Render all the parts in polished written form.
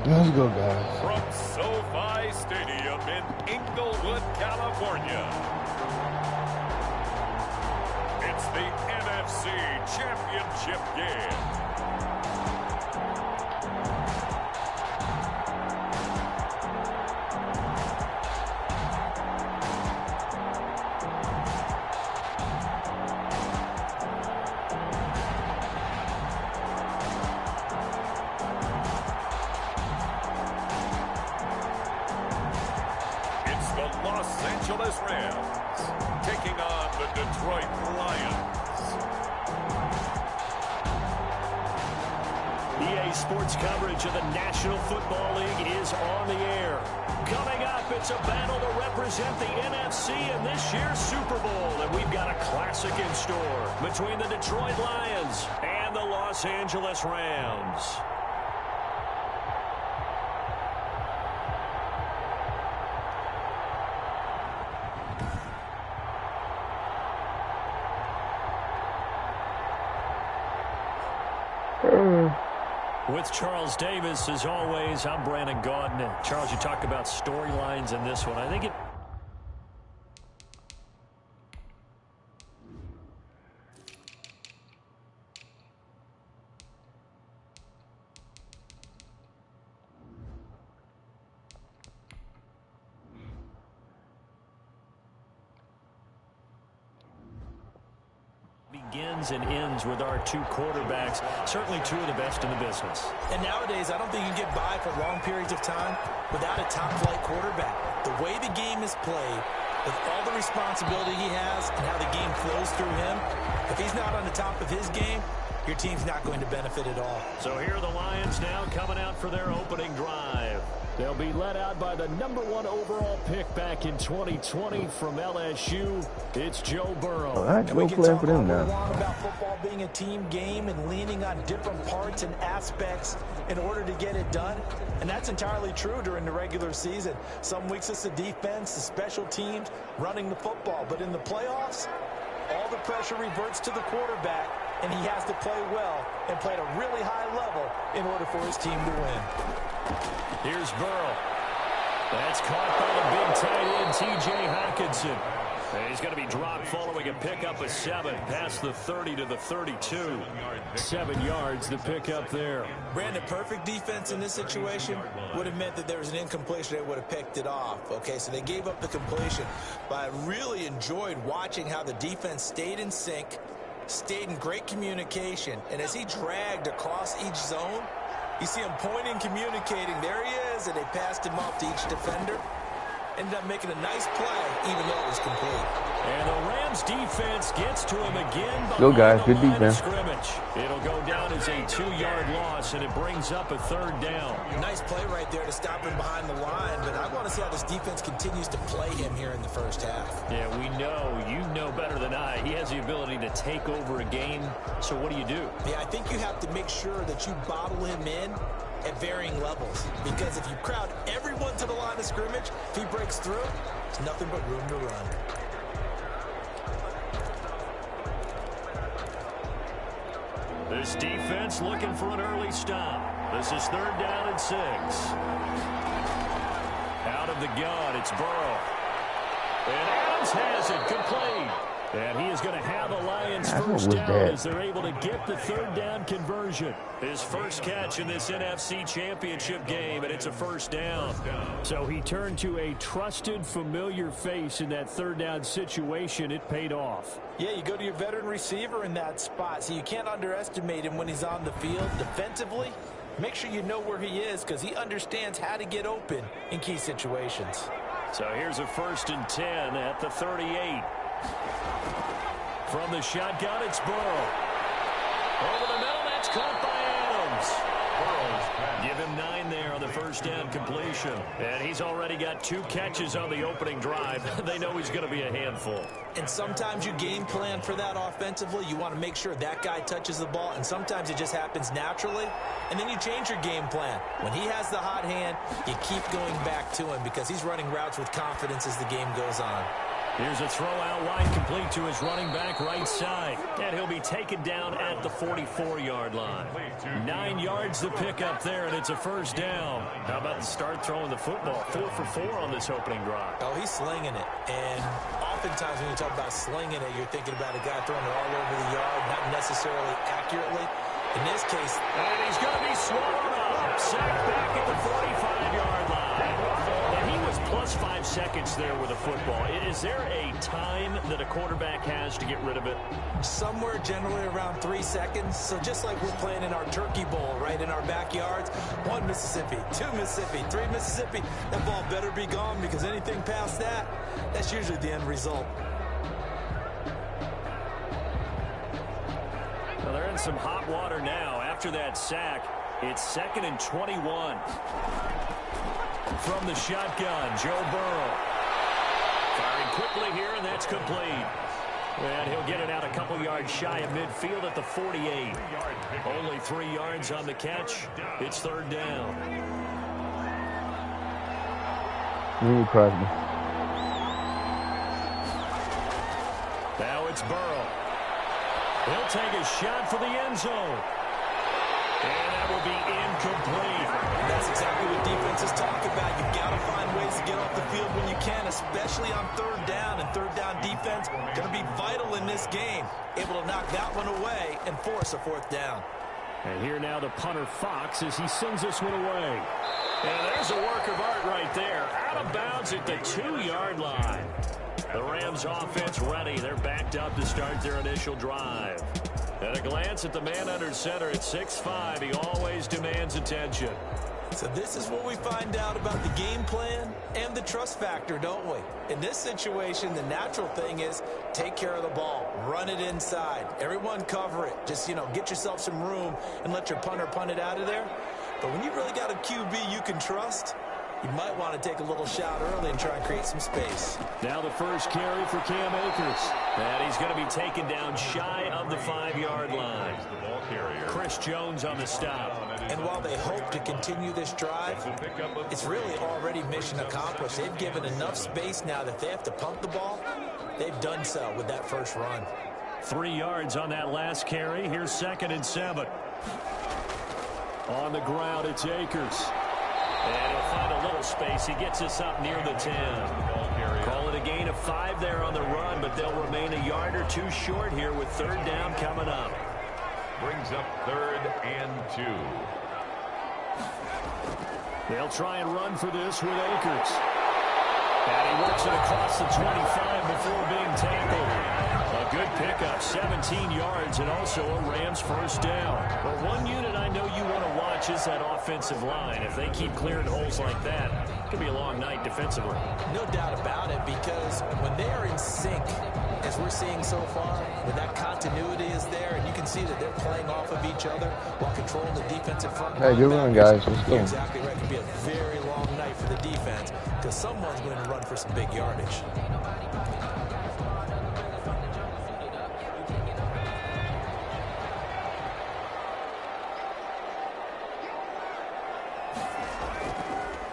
Let's go, guys. From SoFi Stadium in Inglewood, California, it's the NFC Championship game. Los Angeles Rams taking on the Detroit Lions. EA Sports coverage of the National Football League is on the air. Coming up, it's a battle to represent the NFC in this year's Super Bowl. And we've got a classic in store between the Detroit Lions and the Los Angeles Rams. With Charles Davis, as always, I'm Brandon Gaudin. Charles, you talked about storylines in this one. I think it begins and ends with our two quarterbacks, certainly two of the best in the business. And nowadays, I don't think you can get by for long periods of time without a top-flight quarterback. The way the game is played, with all the responsibility he has and how the game flows through him, if he's not on the top of his game, your team's not going to benefit at all. So here are the Lions now coming out for their opening drive. They'll be led out by the #1 overall pick back in 2020 from LSU. It's Joe Burrow. All right, we'll play for them now. About football being a team game and leaning on different parts and aspects in order to get it done. And that's entirely true during the regular season. Some weeks it's the defense, the special teams, running the football. But in the playoffs, all the pressure reverts to the quarterback, and he has to play well and play at a really high level in order for his team to win. Here's Burrow. That's caught by the big tight end, T.J. Hockenson. And he's going to be dropped following a pickup of 7 past the 30 to the 32. 7 yards, the pickup there. Brandon, perfect defense in this situation would have meant that there was an incompletion. They would have picked it off. Okay, so they gave up the completion. But I really enjoyed watching how the defense stayed in sync, stayed in great communication. And as he dragged across each zone, you see him pointing, communicating. There he is, and they passed him off to each defender. Ended up making a nice play, even though it was complete. And the Rams defense gets to him again. Go, guys. Good defense. It'll go down as a 2-yard loss, and it brings up a 3rd down. Nice play right there to stop him behind the line, but I want to see how this defense continues to play him here in the first half. Yeah, we know. You know better than I. He has the ability to take over a game, so what do you do? Yeah, I think you have to make sure that you bottle him in at varying levels, because if you crowd everyone to the line of scrimmage, if he breaks through, there's nothing but room to run. This defense looking for an early stop. This is 3rd down and 6. Out of the gun, it's Burrow. And Adams has it, complete. And he is going to have a Lions first down as they're able to get the 3rd down conversion. His first catch in this NFC Championship game, and it's a 1st down. So he turned to a trusted, familiar face in that 3rd down situation. It paid off. Yeah, you go to your veteran receiver in that spot, so you can't underestimate him when he's on the field. Defensively, make sure you know where he is, because he understands how to get open in key situations. So here's a 1st and 10 at the 38. From the shotgun, it's Burrow. Over the middle, that's caught by Adams. Give him 9 there on the 1st down completion. And he's already got 2 catches on the opening drive. They know he's going to be a handful. And sometimes you game plan for that offensively. You want to make sure that guy touches the ball, and sometimes it just happens naturally. And then you change your game plan. When he has the hot hand, you keep going back to him because he's running routes with confidence as the game goes on. Here's a throw out wide, complete to his running back right side. And he'll be taken down at the 44-yard line. 9 yards to pick up there, and it's a first down. How about the start throwing the football? 4 for 4 on this opening drive. Oh, he's slinging it. And oftentimes when you talk about slinging it, you're thinking about a guy throwing it all over the yard, not necessarily accurately. In this case, and he's going to be swallowed up. Sacked back at the 45-yard line. And he was plus 5 seconds there with a football. Is there a time that a quarterback has to get rid of it? Somewhere generally around 3 seconds. So just like we're playing in our turkey bowl, right, in our backyards, 1 Mississippi, 2 Mississippi, 3 Mississippi, that ball better be gone because anything past that, that's usually the end result. Well, they're in some hot water now. After that sack, it's 2nd and 21. From the shotgun, Joe Burrow. Firing quickly here, and that's complete. And he'll get it out a couple yards shy of midfield at the 48. Only 3 yards on the catch. It's 3rd down. Crosby. Now it's Burrow. He'll take a shot for the end zone. And that will be incomplete. That's exactly what defenses talk about. You've got to find ways to get off the field when you can, especially on 3rd down. And 3rd down defense going to be vital in this game. Able to knock that one away and force a 4th down. And here now the punter Fox as he sends this one away. And there's a work of art right there. Out of bounds at the 2-yard line. The Rams offense ready. They're backed up to start their initial drive. At a glance at the man under center at 6'5", he always demands attention. So this is what we find out about the game plan and the trust factor, don't we? In this situation, the natural thing is take care of the ball. Run it inside. Everyone cover it. Just, get yourself some room and let your punter punt it out of there. But when you really got a QB you can trust, you might want to take a little shot early and try and create some space. Now the first carry for Cam Akers. And he's going to be taken down shy of the 5-yard line. Chris Jones on the stop. And while they hope to continue this drive, it's really already mission accomplished. They've given enough space now that they have to pump the ball. They've done so with that first run. 3 yards on that last carry. Here's 2nd and 7. On the ground, it's Akers. And he'll find a little space. He gets us up near the 10. Call it a gain of 5 there on the run, but they'll remain a yard or 2 short here with 3rd down coming up. Brings up 3rd and 2. They'll try and run for this with Akers. And he works it across the 25 before being tackled. A good pickup, 17 yards, and also a Rams first down. But one unit I know you want to watch is that offensive line. If they keep clearing holes like that, it could be a long night defensively. No doubt about it, because when they are in sync, as we're seeing so far, when that continuity is there, and you can see that they're playing off of each other while controlling the defensive front. Hey, good run, guys. Let's go. You're exactly right. It could be a very long night for the defense because someone's going to run for some big yardage.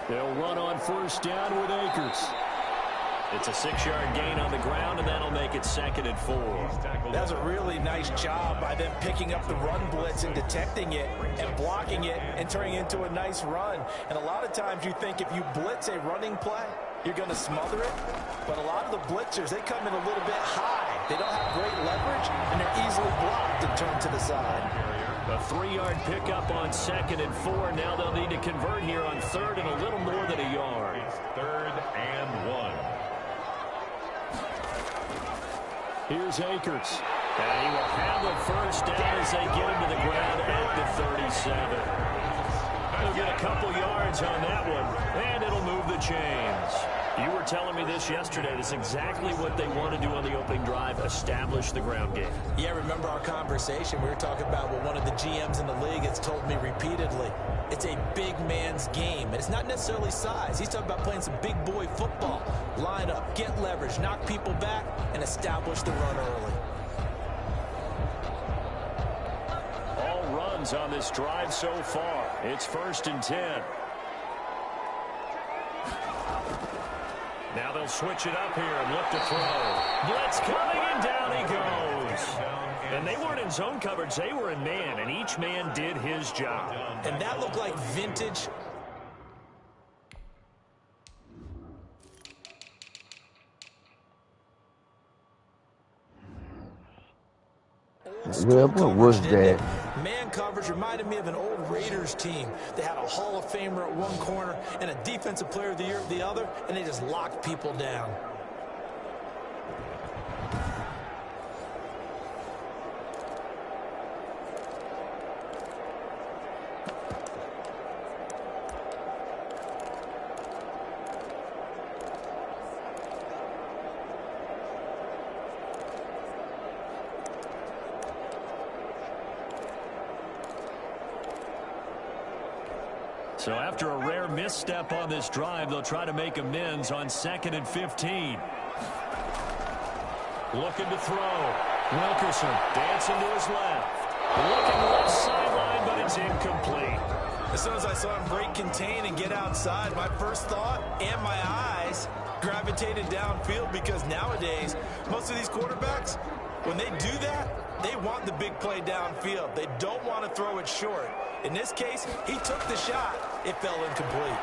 They'll run on first down with Akers. It's a 6-yard gain on the ground, and that'll make it 2nd and 4. That was a really nice job by them picking up the run blitz and detecting it and blocking it and turning it into a nice run. And a lot of times you think if you blitz a running play, you're going to smother it. But a lot of the blitzers, they come in a little bit high. They don't have great leverage, and they're easily blocked and turned to the side. A 3-yard pickup on 2nd and 4. Now they'll need to convert here on 3rd and a little more than a yard. 3rd and 1. Here's Akers. And he will have the first down as they get him to the ground at the 37. They'll get a couple yards on that one, and it'll move the chains. You were telling me this yesterday. This is exactly what they want to do on the opening drive, establish the ground game. Yeah, remember our conversation? We were talking about what one of the GMs in the league has told me repeatedly. It's a big man's game, and it's not necessarily size. He's talking about playing some big boy football. Line up, get leverage, knock people back, and establish the run early. All runs on this drive so far. It's 1st and 10. Now they'll They'll switch it up here and look to throw. Blitz coming, and down he goes. And they weren't in zone coverage. They were in man, and each man did his job. And that looked like vintage. What was that? Man coverage reminded me of an old Raiders team. They had a Hall of Famer at one corner and a Defensive Player of the Year at the other, and they just locked people down. So after a rare misstep on this drive, they'll try to make amends on 2nd and 15. Looking to throw. Wilkerson dancing to his left. Looking left sideline, but it's incomplete. As soon as I saw him break contain and get outside, my first thought and my eyes gravitated downfield, because nowadays, most of these quarterbacks, when they do that, they want the big play downfield. They don't want to throw it short. In this case, he took the shot. It fell incomplete.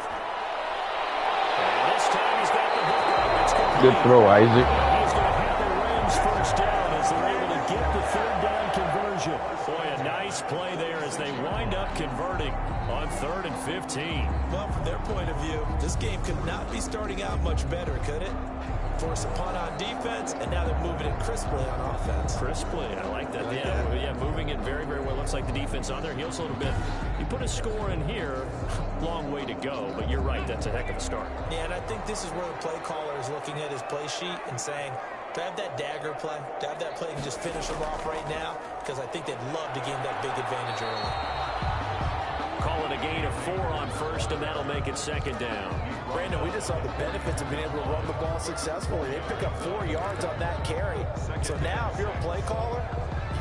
And this time he's got the hook up. It's complete. Good throw, Isaac. He's going to have the Rams first down as they're able to get the 3rd down conversion. Boy, a nice play there as they wind up converting on 3rd and 15. Well, from their point of view, this game could not be starting out much better, could it? Force a punt on defense, and now they're moving it crisply on offense. Crisply, I like that. Yeah, moving it very, very well. Looks like the defense on their heels a little bit. You put a score in here, long way to go, but you're right, that's a heck of a start. Yeah, and I think this is where the play caller is looking at his play sheet and saying, do I have that dagger play? Do I have that play and just finish them off right now? Because I think they'd love to gain that big advantage early. Call it a gain of 4 on 1st, and that'll make it 2nd down. Brandon, we just saw the benefits of being able to run the ball successfully. They pick up 4 yards on that carry. So now, if you're a play caller,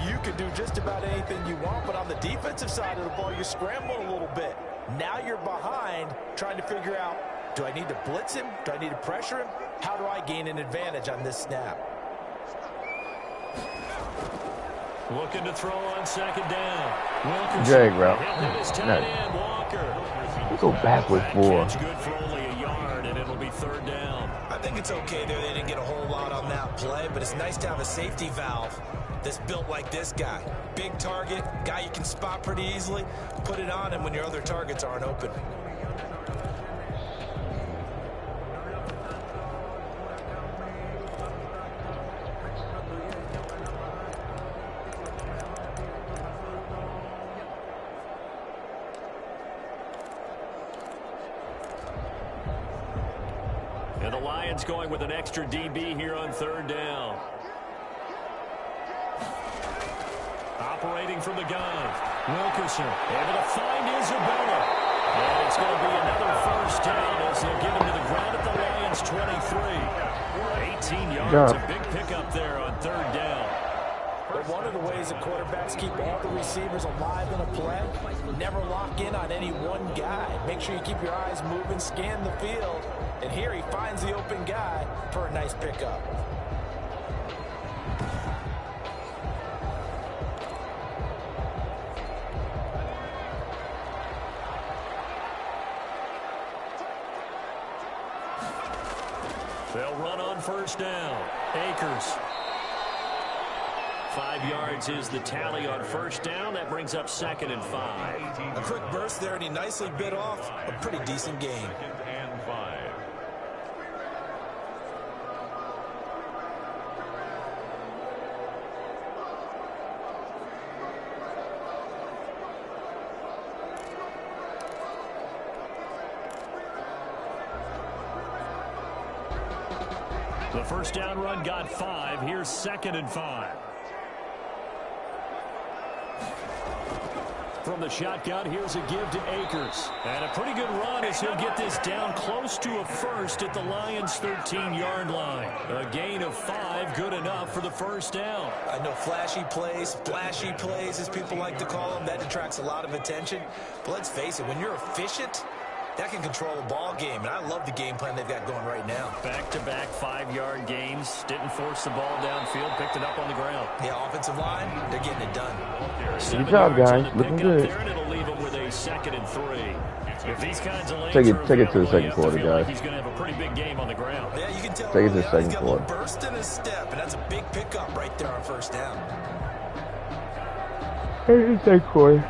you can do just about anything you want, but on the defensive side of the ball, you're scrambling a little bit. Now you're behind, trying to figure out, do I need to blitz him? Do I need to pressure him? How do I gain an advantage on this snap? Looking to throw on 2nd down. Wilkerson. Jag route. His tight end, Walker. We go back with 4. Catch good for only a yard, and it'll be 3rd down. I think it's okay there. They didn't get a whole lot on that play, but it's nice to have a safety valve that's built like this guy. Big target, guy you can spot pretty easily. Put it on him when your other targets aren't open. And the Lions going with an extra DB here on 3rd down. Operating from the gun. Wilkerson able to find Isabella. And it's going to be another 1st down as they'll get him to the ground at the Lions 23. 18 yards, a big pickup there on 3rd down. But one of the ways that quarterbacks keep all the receivers alive in a play, never lock in on any one guy. Make sure you keep your eyes moving, scan the field. And here he finds the open guy for a nice pickup. They'll run on 1st down. Akers. 5 yards is the tally on 1st down. That brings up 2nd and 5. A quick burst there, and he nicely bit off a pretty decent gain. 2nd and 5. The 1st down run got 5. Here's 2nd and 5. From the shotgun, here's a give to Akers. And a pretty good run as he'll get this down close to a 1st at the Lions' 13-yard line. A gain of 5, good enough for the 1st down. I know flashy plays, as people like to call them, that attracts a lot of attention. But let's face it, when you're efficient, that can control a ball game, and I love the game plan they've got going right now. Back-to-back 5-yard gains. Didn't force the ball downfield. Picked it up on the ground. Yeah, offensive line, they're getting it done. Good job, guys. Looking good. There, and it'll leave him with a 2nd and 3. If these kinds of Take it to the second quarter, guys. He's going to have a pretty big game on the ground. Yeah, you can tell. Take it to the second he's got quarter. a little burst in his step, and that's a big pickup right there on first down. Take it to the second quarter.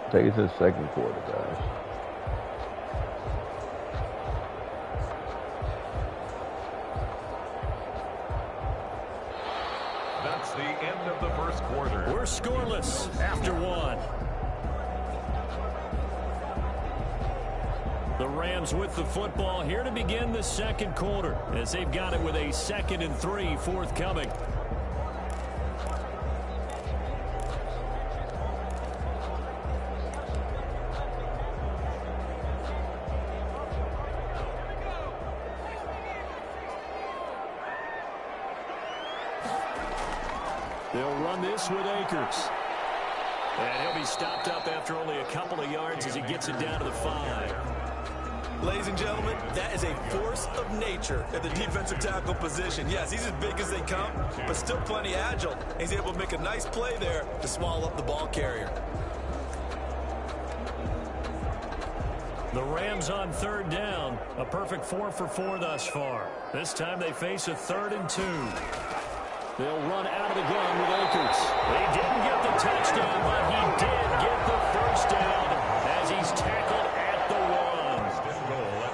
Take it to the second quarter, guys. That's the end of the first quarter. We're scoreless after 1. The Rams with the football here to begin the second quarter as they've got it with a 2nd and 3 forthcoming. They'll run this with Akers. And he'll be stopped up after only a couple of yards as he gets it down to the 5. Ladies and gentlemen, that is a force of nature at the defensive tackle position. Yes, he's as big as they come, but still plenty agile. He's able to make a nice play there to swallow up the ball carrier. The Rams on 3rd down. A perfect 4 for 4 thus far. This time they face a 3rd and 2. They'll run out of the gun with Akers. They didn't get the touchdown, but he did get the first down as he's tackled at the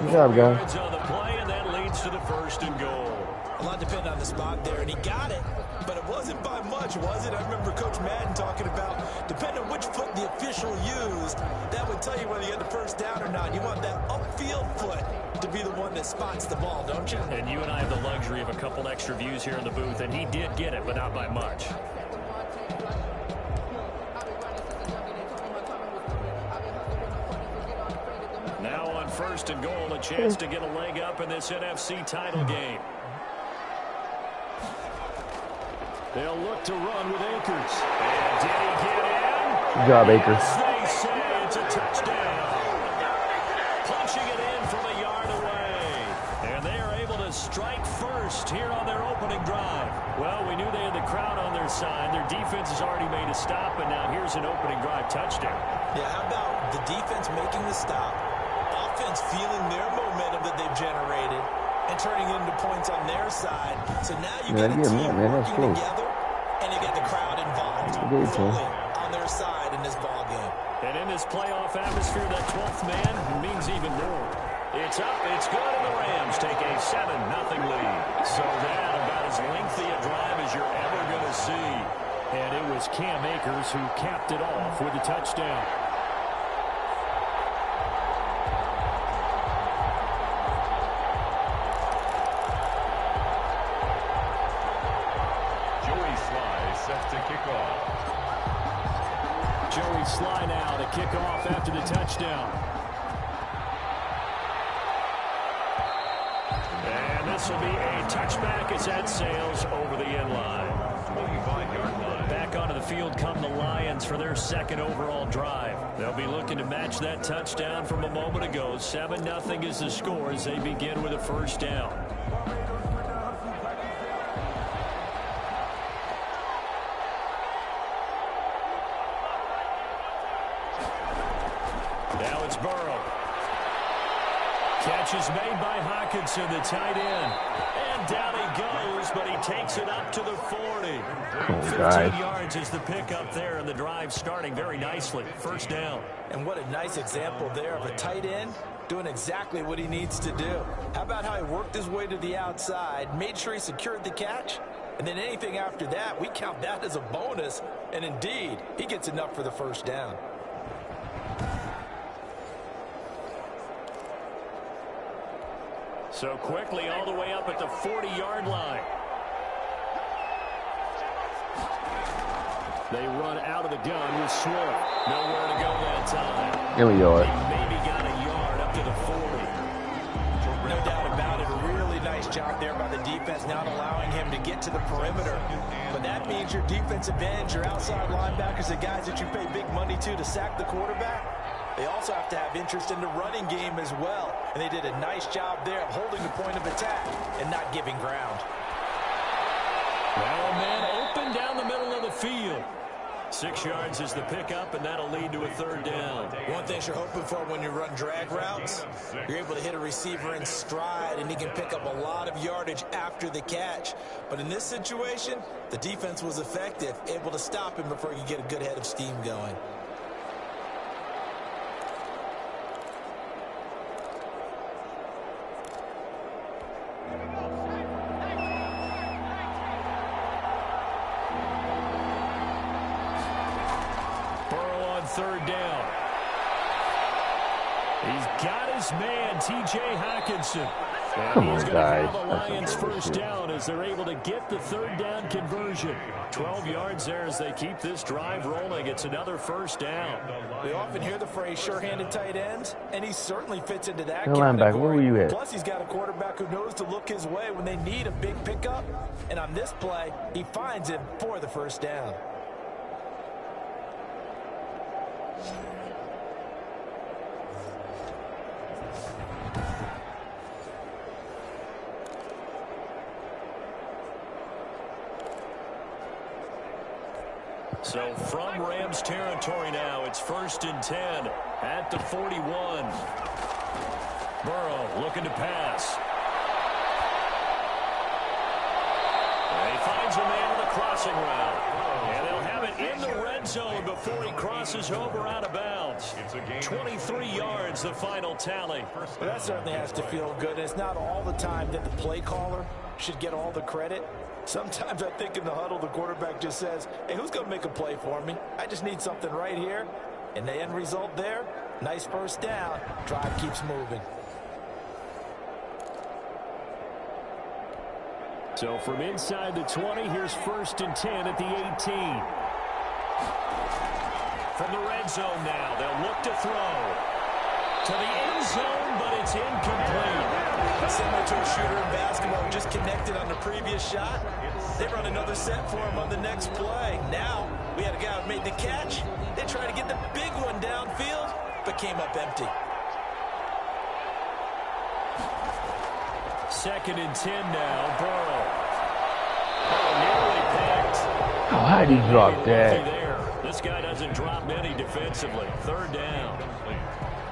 1. Good job, guys. Yards on the play, and that leads to the 1st and goal. A lot depended on the spot there, and he got it, but it wasn't by much, was it? I remember Coach Madden talking about, depending on which foot the official used, that would tell you whether you had the first down or not. You want that upfield foot to be the one that spots the ball, don't you? And you and I have the luxury of a couple extra views here in the booth, and he did get it, but not by much. Now on 1st and goal, a chance to get a leg up in this NFC title game. They'll look to run with Akers. And did he get in? Good job, Akers. They say it's a touchdown. Punching it in from a yard away. And they are able to strike first here on their opening drive. Well, we knew they had the crowd on their side. Their defense has already made a stop, and now here's an opening drive touchdown. Yeah, how about the defense making the stop, offense feeling their momentum that they've generated, and turning it into points on their side. So now you get a team working together, and you get the crowd involved fully on their side in this ball game. And in this playoff atmosphere, that 12th man means even more. It's up, it's good, and the Rams take a 7-0 lead. So that about as lengthy a drive as you're ever going to see. And it was Cam Akers who capped it off with a touchdown. Joey Sly now to kick off after the touchdown. And this will be a touchback as that sails over the end line. Back onto the field come the Lions for their 2nd overall drive. They'll be looking to match that touchdown from a moment ago. 7-0 is the score as they begin with a 1st down. Now it's Burrow. Catch is made by Hawkinson, the tight end. And down he goes, but he takes it up to the 40. 15 yards is the pickup there, and the drive starting very nicely. 1st down. And what a nice example there of a tight end doing exactly what he needs to do. How about how he worked his way to the outside, made sure he secured the catch, and then anything after that, we count that as a bonus. And indeed, he gets enough for the 1st down. So quickly all the way up at the 40-yard line. They run out of the gun with Swift. Nowhere to go that time. Give me yours. He maybe got a yard up to the 40. No doubt about it. A really nice job there by the defense, not allowing him to get to the perimeter. But that means your defensive ends, your outside linebackers, the guys that you pay big money to sack the quarterback, they also have to have interest in the running game as well. And they did a nice job there of holding the point of attack and not giving ground. Well, man, open down the middle of the field. 6 yards is the pickup, and that'll lead to a third down. One thing you're hoping for when you run drag routes, you're able to hit a receiver in stride, and he can pick up a lot of yardage after the catch. But in this situation, the defense was effective, able to stop him before he could get a good head of steam going. Third down. He's got his man, T.J. Hawkinson. Come on, he's going guys. to have the Lions first down as they're able to get the third down conversion. 12 yards there as they keep this drive rolling. It's another first down. We often hear the phrase sure-handed tight ends, and he certainly fits into that Linebacker, category. where were you at? Plus, he's got a quarterback who knows to look his way when they need a big pickup. And on this play, he finds him for the first down. So from Rams territory now, it's 1st and 10 at the 41. Burrow looking to pass. And he finds a man on the crossing route. And they'll have it in the red zone before he crosses over out of bounds. 23 yards, the final tally. Well, that certainly has to feel good. It's not all the time that the play caller should get all the credit. Sometimes I think in the huddle, the quarterback just says, hey, who's going to make a play for me? I just need something right here. And the end result there, nice first down. Drive keeps moving. So from inside the 20, here's 1st and 10 at the 18. From the red zone now, they'll look to throw. To the end zone, but it's incomplete. Similar to a shooter in basketball, just connected on the previous shot. They run another set for him on the next play. Now, we had a guy who made the catch. They tried to get the big one downfield, but came up empty. 2nd and 10 now, Burrow. Nearly picked. Oh, how did he drop that? There. This guy doesn't drop many defensively. 3rd down.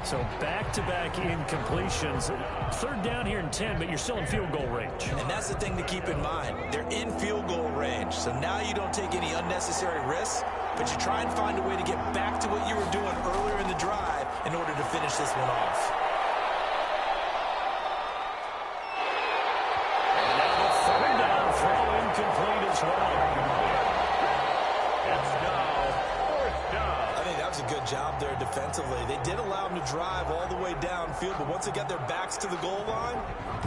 So back-to-back incompletions. 3rd down here in 10, but you're still in field goal range. And that's the thing to keep in mind. They're in field goal range. So now you don't take any unnecessary risks, but you try and find a way to get back to what you were doing earlier in the drive in order to finish this one off. And now the 3rd down throw incomplete as well. It's now 4th down. I think that was a good job there defensively. They did allow them to drive all the way downfield, but once they got their backs to the goal line,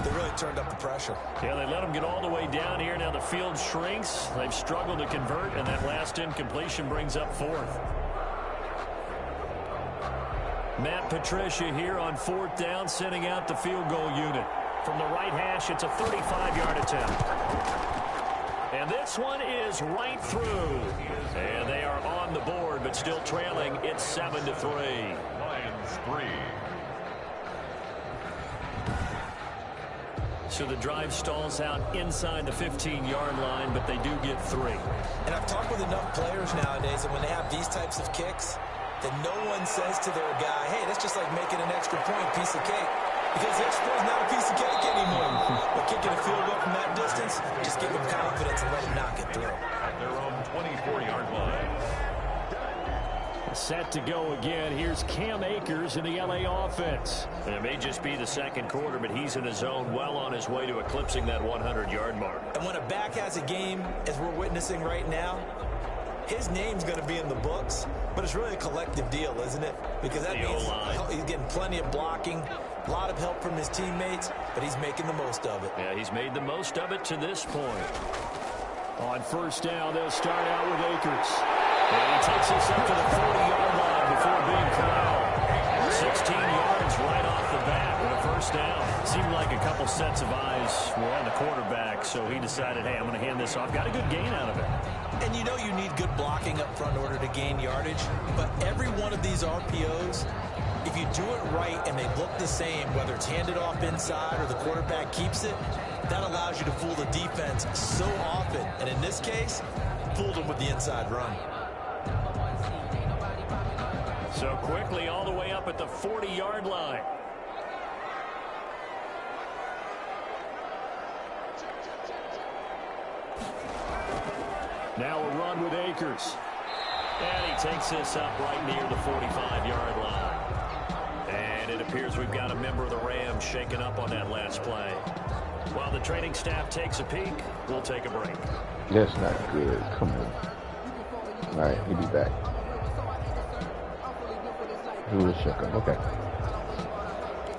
they really turned up the pressure. Yeah, they let them get all the way down here. Now the field shrinks. They've struggled to convert, and that last incompletion brings up 4th. Matt Patricia here on 4th down, sending out the field goal unit. From the right hash, it's a 35-yard attempt. And this one is right through. And they are on the board, but still trailing. It's 7-3. Lions 3. So the drive stalls out inside the 15-yard line, but they do get 3. And I've talked with enough players nowadays that when they have these types of kicks, that no one says to their guy, hey, that's just like making an extra point, piece of cake. Because the extra point is not a piece of cake anymore. But kicking a field goal from that distance, just give them confidence and let them knock it through. At their own 24-yard line. Set to go again. Here's Cam Akers in the LA offense. And it may just be the second quarter, but he's in his zone, well on his way to eclipsing that 100-yard mark. And when a back has a game, as we're witnessing right now, his name's going to be in the books, but it's really a collective deal, isn't it? Because that means he's getting plenty of blocking, a lot of help from his teammates, but he's making the most of it. Yeah, he's made the most of it to this point. On first down, they'll start out with Akers. And he takes us up to the 40-yard line before being corralled. 16 yards right off the bat with a first down. Seemed like a couple sets of eyes were on the quarterback, so he decided, hey, I'm going to hand this off. Got a good gain out of it. And you know you need good blocking up front in order to gain yardage, but every one of these RPOs, if you do it right and they look the same, whether it's handed off inside or the quarterback keeps it, that allows you to fool the defense so often. And in this case, fooled them with the inside run. So quickly all the way up at the 40-yard line. Now a run with Akers. And he takes this up right near the 45-yard line. And it appears we've got a member of the Rams shaken up on that last play. While the training staff takes a peek, we'll take a break. That's not good. Come on. All right, he'll be back. Who was shook up? Okay.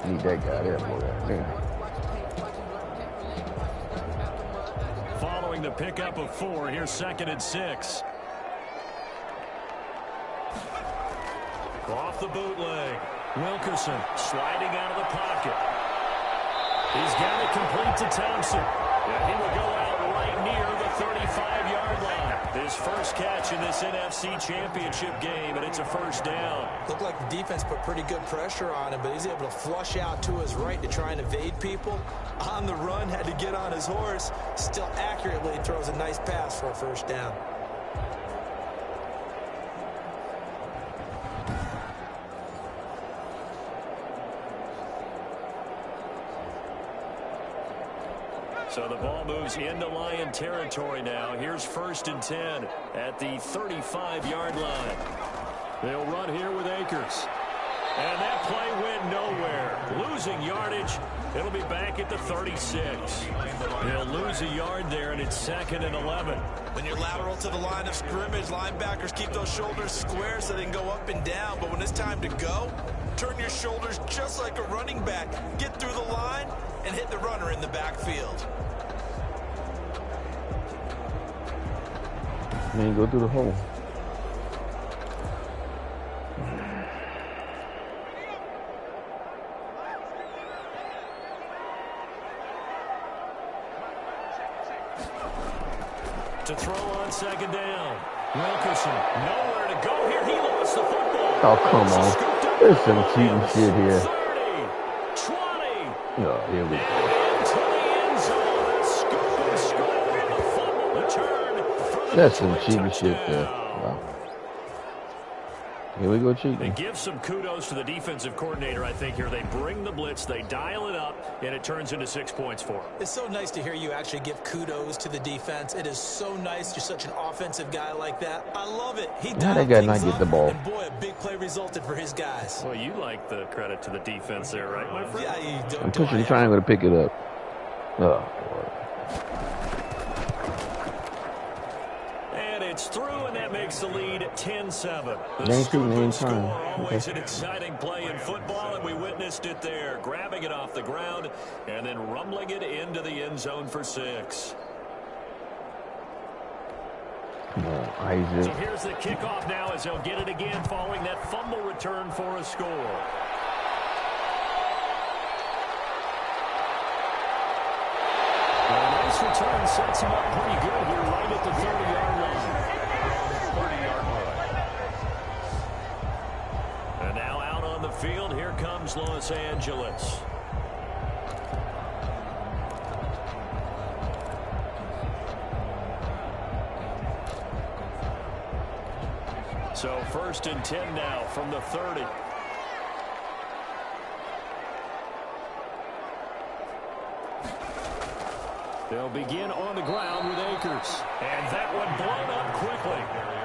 Need that guy there more than there. Following the pickup of 4, here's 2nd and 6. Off the bootleg. Wilkerson sliding out of the pocket. He's got it complete to Thompson. And he will go out right near the 35-yard line. His first catch in this NFC Championship game, and it's a first down. Looked like the defense put pretty good pressure on him, but he's able to flush out to his right to try and evade people. On the run, had to get on his horse. Still accurately throws a nice pass for a first down. So the ball moves into Lion territory now. Here's 1st and 10 at the 35-yard line. They'll run here with Akers. And that play went nowhere. Losing yardage. It'll be back at the 36. They'll lose a yard there, and it's 2nd and 11. When you're lateral to the line of scrimmage, linebackers keep those shoulders square so they can go up and down. But when it's time to go, turn your shoulders just like a running back. Get through the line and hit the runner in the backfield. Man, go through the hole. To throw on 2nd down. Wilkerson, nowhere to go here. He lost the football. Oh, come on. There's some cheating shit here. 30, 20. Oh, here we go. Into the end zone. Scoop and score. The fumble return. That's some cheating shit there. Wow. Here we go cheating. They give some kudos to the defensive coordinator, I think, here. They bring the blitz, they dial it up, and it turns into 6 points for them. It's so nice to hear you actually give kudos to the defense. It is so nice. You're such an offensive guy like that. I love it. He How that guy not get the ball? And boy, a big play resulted for his guys. Well, you like the credit to the defense there, right, my friend? Yeah, you don't. I'm pushing the triangle to pick it up. Oh, boy. It's through, and that makes the lead 10-7. Name two, name time. Always an exciting play in football, and we witnessed it there. Grabbing it off the ground and then rumbling it into the end zone for 6. Come on, Isaac. So here's the kickoff now as they'll get it again following that fumble return for a score. Well, a nice return sets him up pretty good here right at the 30-yard line. And now out on the field, here comes Los Angeles. So 1st and 10 now from the 30. They'll begin on the ground with Akers. And that one blown up quickly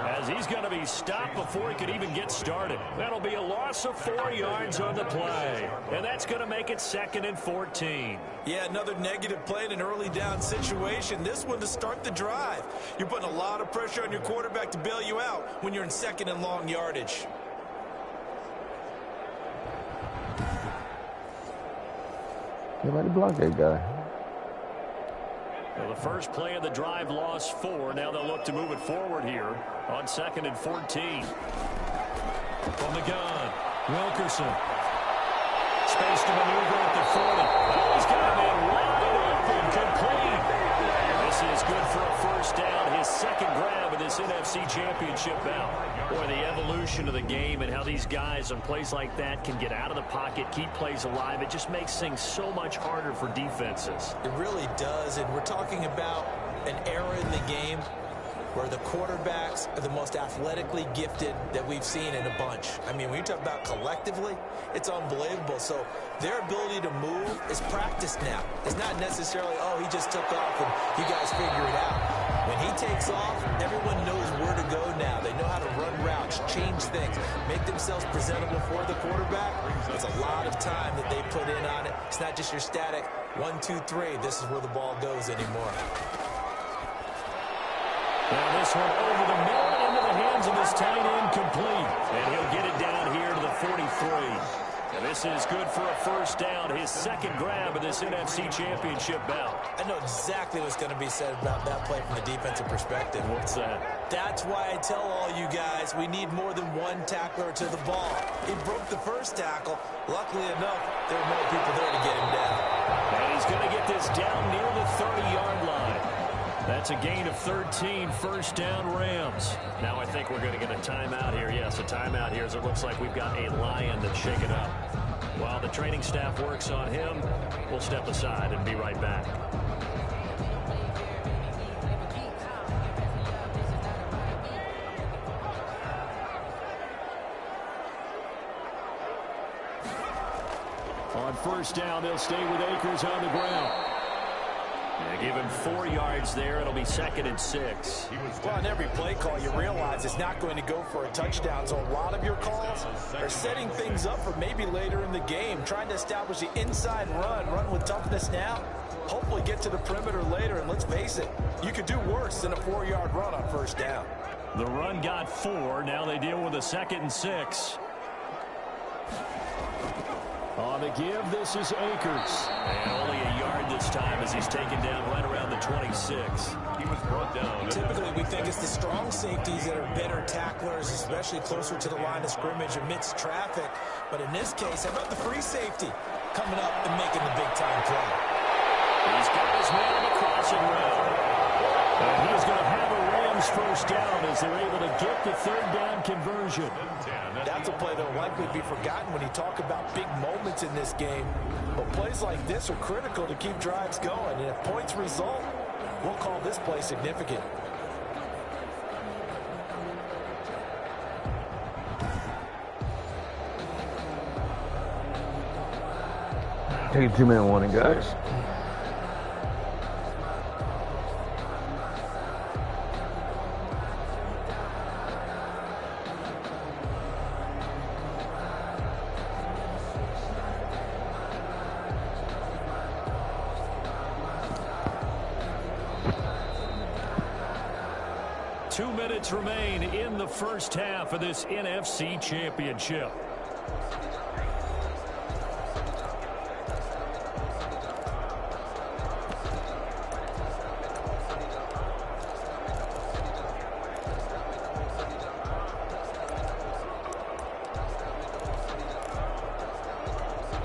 as he's going to be stopped before he could even get started. That'll be a loss of 4 yards on the play. And that's going to make it 2nd and 14. Yeah, another negative play in an early down situation. This one to start the drive. You're putting a lot of pressure on your quarterback to bail you out when you're in 2nd and long yardage. Nobody block that guy. Well, the first play of the drive lost 4. Now they'll look to move it forward here on 2nd and 14. From the gun, Wilkerson. Space to maneuver at the 40. Oh, he's got him in wide open, complete. This is good for a first down. His second grab of this NFC Championship bout. Boy, the evolution of the game and how these guys on plays like that can get out of the pocket, keep plays alive. It just makes things so much harder for defenses. It really does, and we're talking about an era in the game where the quarterbacks are the most athletically gifted that we've seen in a bunch. I mean, when you talk about collectively, it's unbelievable. So their ability to move is practiced now. It's not necessarily, oh, he just took off and you guys figure it out. When he takes off, everyone knows where to go now. They know how to run routes, change things, make themselves presentable for the quarterback. There's a lot of time that they put in on it. It's not just your static 1, 2, 3. This is where the ball goes anymore. Now this one over the middle into the hands of his tight end, complete. And he'll get it down here to the 43. And this is good for a first down, his second grab of this NFC Championship bout. I know exactly what's going to be said about that play from the defensive perspective. What's that? That's why I tell all you guys we need more than one tackler to the ball. He broke the first tackle. Luckily enough, there were more people there to get him down. And he's going to get this down near the 30-yard line. That's a gain of 13, first down Rams. Now I think we're going to get a timeout here. Yes, a timeout here as it looks like we've got a Lion that's shaken up. While the training staff works on him, we'll step aside and be right back. On first down, they'll stay with Akers on the ground. Give him 4 yards there. It'll be 2nd and 6. Well, on every play call, you realize it's not going to go for a touchdown. So a lot of your calls are setting things up for maybe later in the game, trying to establish the inside run with toughness now. Hopefully get to the perimeter later. And let's face it, you could do worse than a 4-yard run on first down. The run got 4. Now they deal with a 2nd and 6. On the give, this is Akers. And only a yard this time as he's taken down right around the 26. He was brought down. Typically, we think it's the strong safeties that are better tacklers, especially closer to the line of scrimmage amidst traffic. But in this case, how about the free safety coming up and making the big-time play? He's got his man in the crossing route. And he's going to have a Rams first down as they're able to get the third down conversion. That's a play that will likely be forgotten when you talk about big moments in this game. But plays like this are critical to keep drives going. And if points result, we'll call this play significant. Take a 2-minute warning, guys. Remain in the first half of this NFC Championship.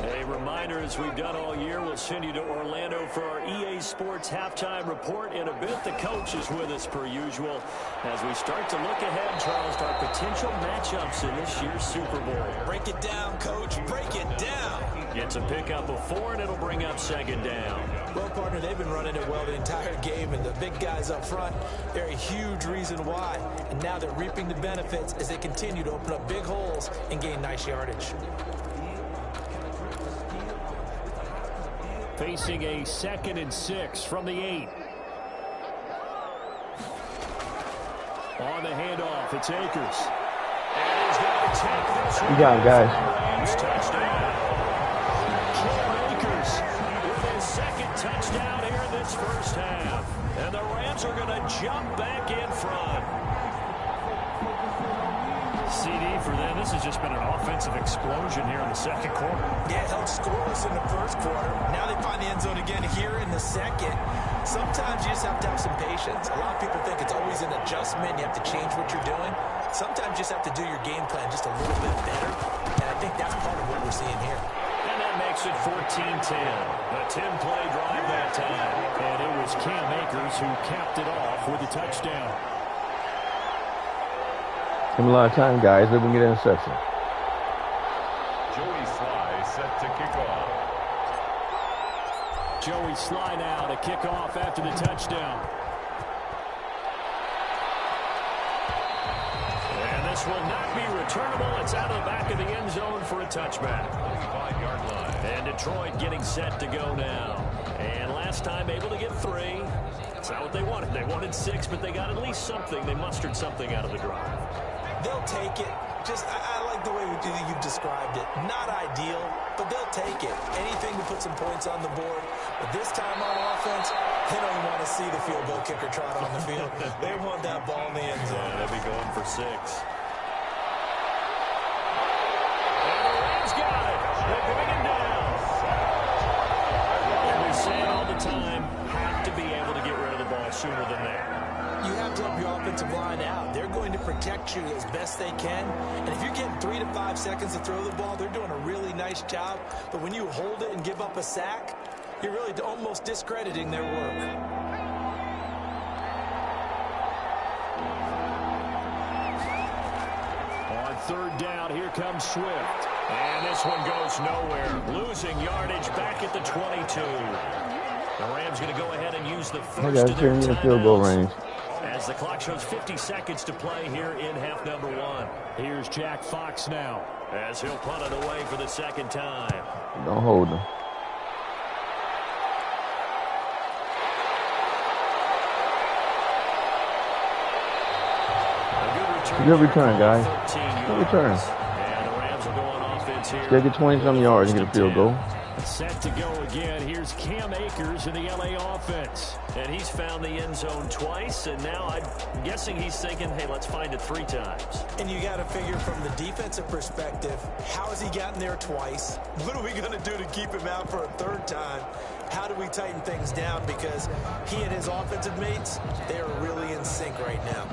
A reminder, as we've done all year, we'll send you to Orlando for our EA Sports halftime report in a bit. The coach is with us per usual as we start to look ahead, Charles, to our potential matchups in this year's Super Bowl. Break it down, Coach. Break it down. Gets a pickup of 4, and it'll bring up 2nd down. Well, partner, they've been running it well the entire game, and the big guys up front, they're a huge reason why. And now they're reaping the benefits as they continue to open up big holes and gain nice yardage. Facing a 2nd and 6 from the 8. On the handoff, it's Akers. And he's going to take this one. You got him, guys. Rams touchdown. Cam Akers with his 2nd touchdown here in this first half. And the Rams are going to jump back in front. CD for them. This has just been an offensive explosion here in the second quarter. Yeah, held scoreless in the first quarter. Now they find the end zone again here in the second. Sometimes you just have to have some patience. A lot of people think it's always an adjustment. You have to change what you're doing. Sometimes you just have to do your game plan just a little bit better. And I think that's part of what we're seeing here. And that makes it 14-10. A 10-play drive that time. And it was Cam Akers who capped it off with a touchdown. Give him a lot of time, guys. Let him get an interception. Joey Sly set to kick off. Joey Sly now to kick off after the touchdown. And this will not be returnable. It's out of the back of the end zone for a touchback. 5-yard line. And Detroit getting set to go now. And last time able to get 3. That's not what they wanted. They wanted 6, but they got at least something. They mustered something out of the drive. They'll take it. I like the way you've described it. Not ideal, but they'll take it. Anything to put some points on the board. But this time on offense, they don't even want to see the field goal kicker trot on the field. They want that ball in the end zone. They'll be going for 6. And the Rams got it. They're going him down. And we say it all the time, have to be able to get rid of the ball sooner than that. You have to help your offensive line out. They're going to protect you as best they can. And if you're getting 3 to 5 seconds to throw the ball, they're doing a really nice job. But when you hold it and give up a sack, you're really almost discrediting their work. On third down, here comes Swift. And this one goes nowhere. Losing yardage back at the 22. The Rams going to go ahead and use the first of their timeouts. Field goal range. As the clock shows 50 seconds to play here in half number 1. Here's Jack Fox now as he'll punt it away for the second time. Don't hold him. Good return, guys. Good return. And the Rams will go on offense here. Still get 20-some yards and get a field goal. Set to go again. Here's Cam Akers in the LA offense. And he's found the end zone twice. And now I'm guessing he's thinking, hey, let's find it 3 times. And you got to figure from the defensive perspective, how has he gotten there twice? What are we going to do to keep him out for a 3rd time? How do we tighten things down? Because he and his offensive mates, they are really in sync right now.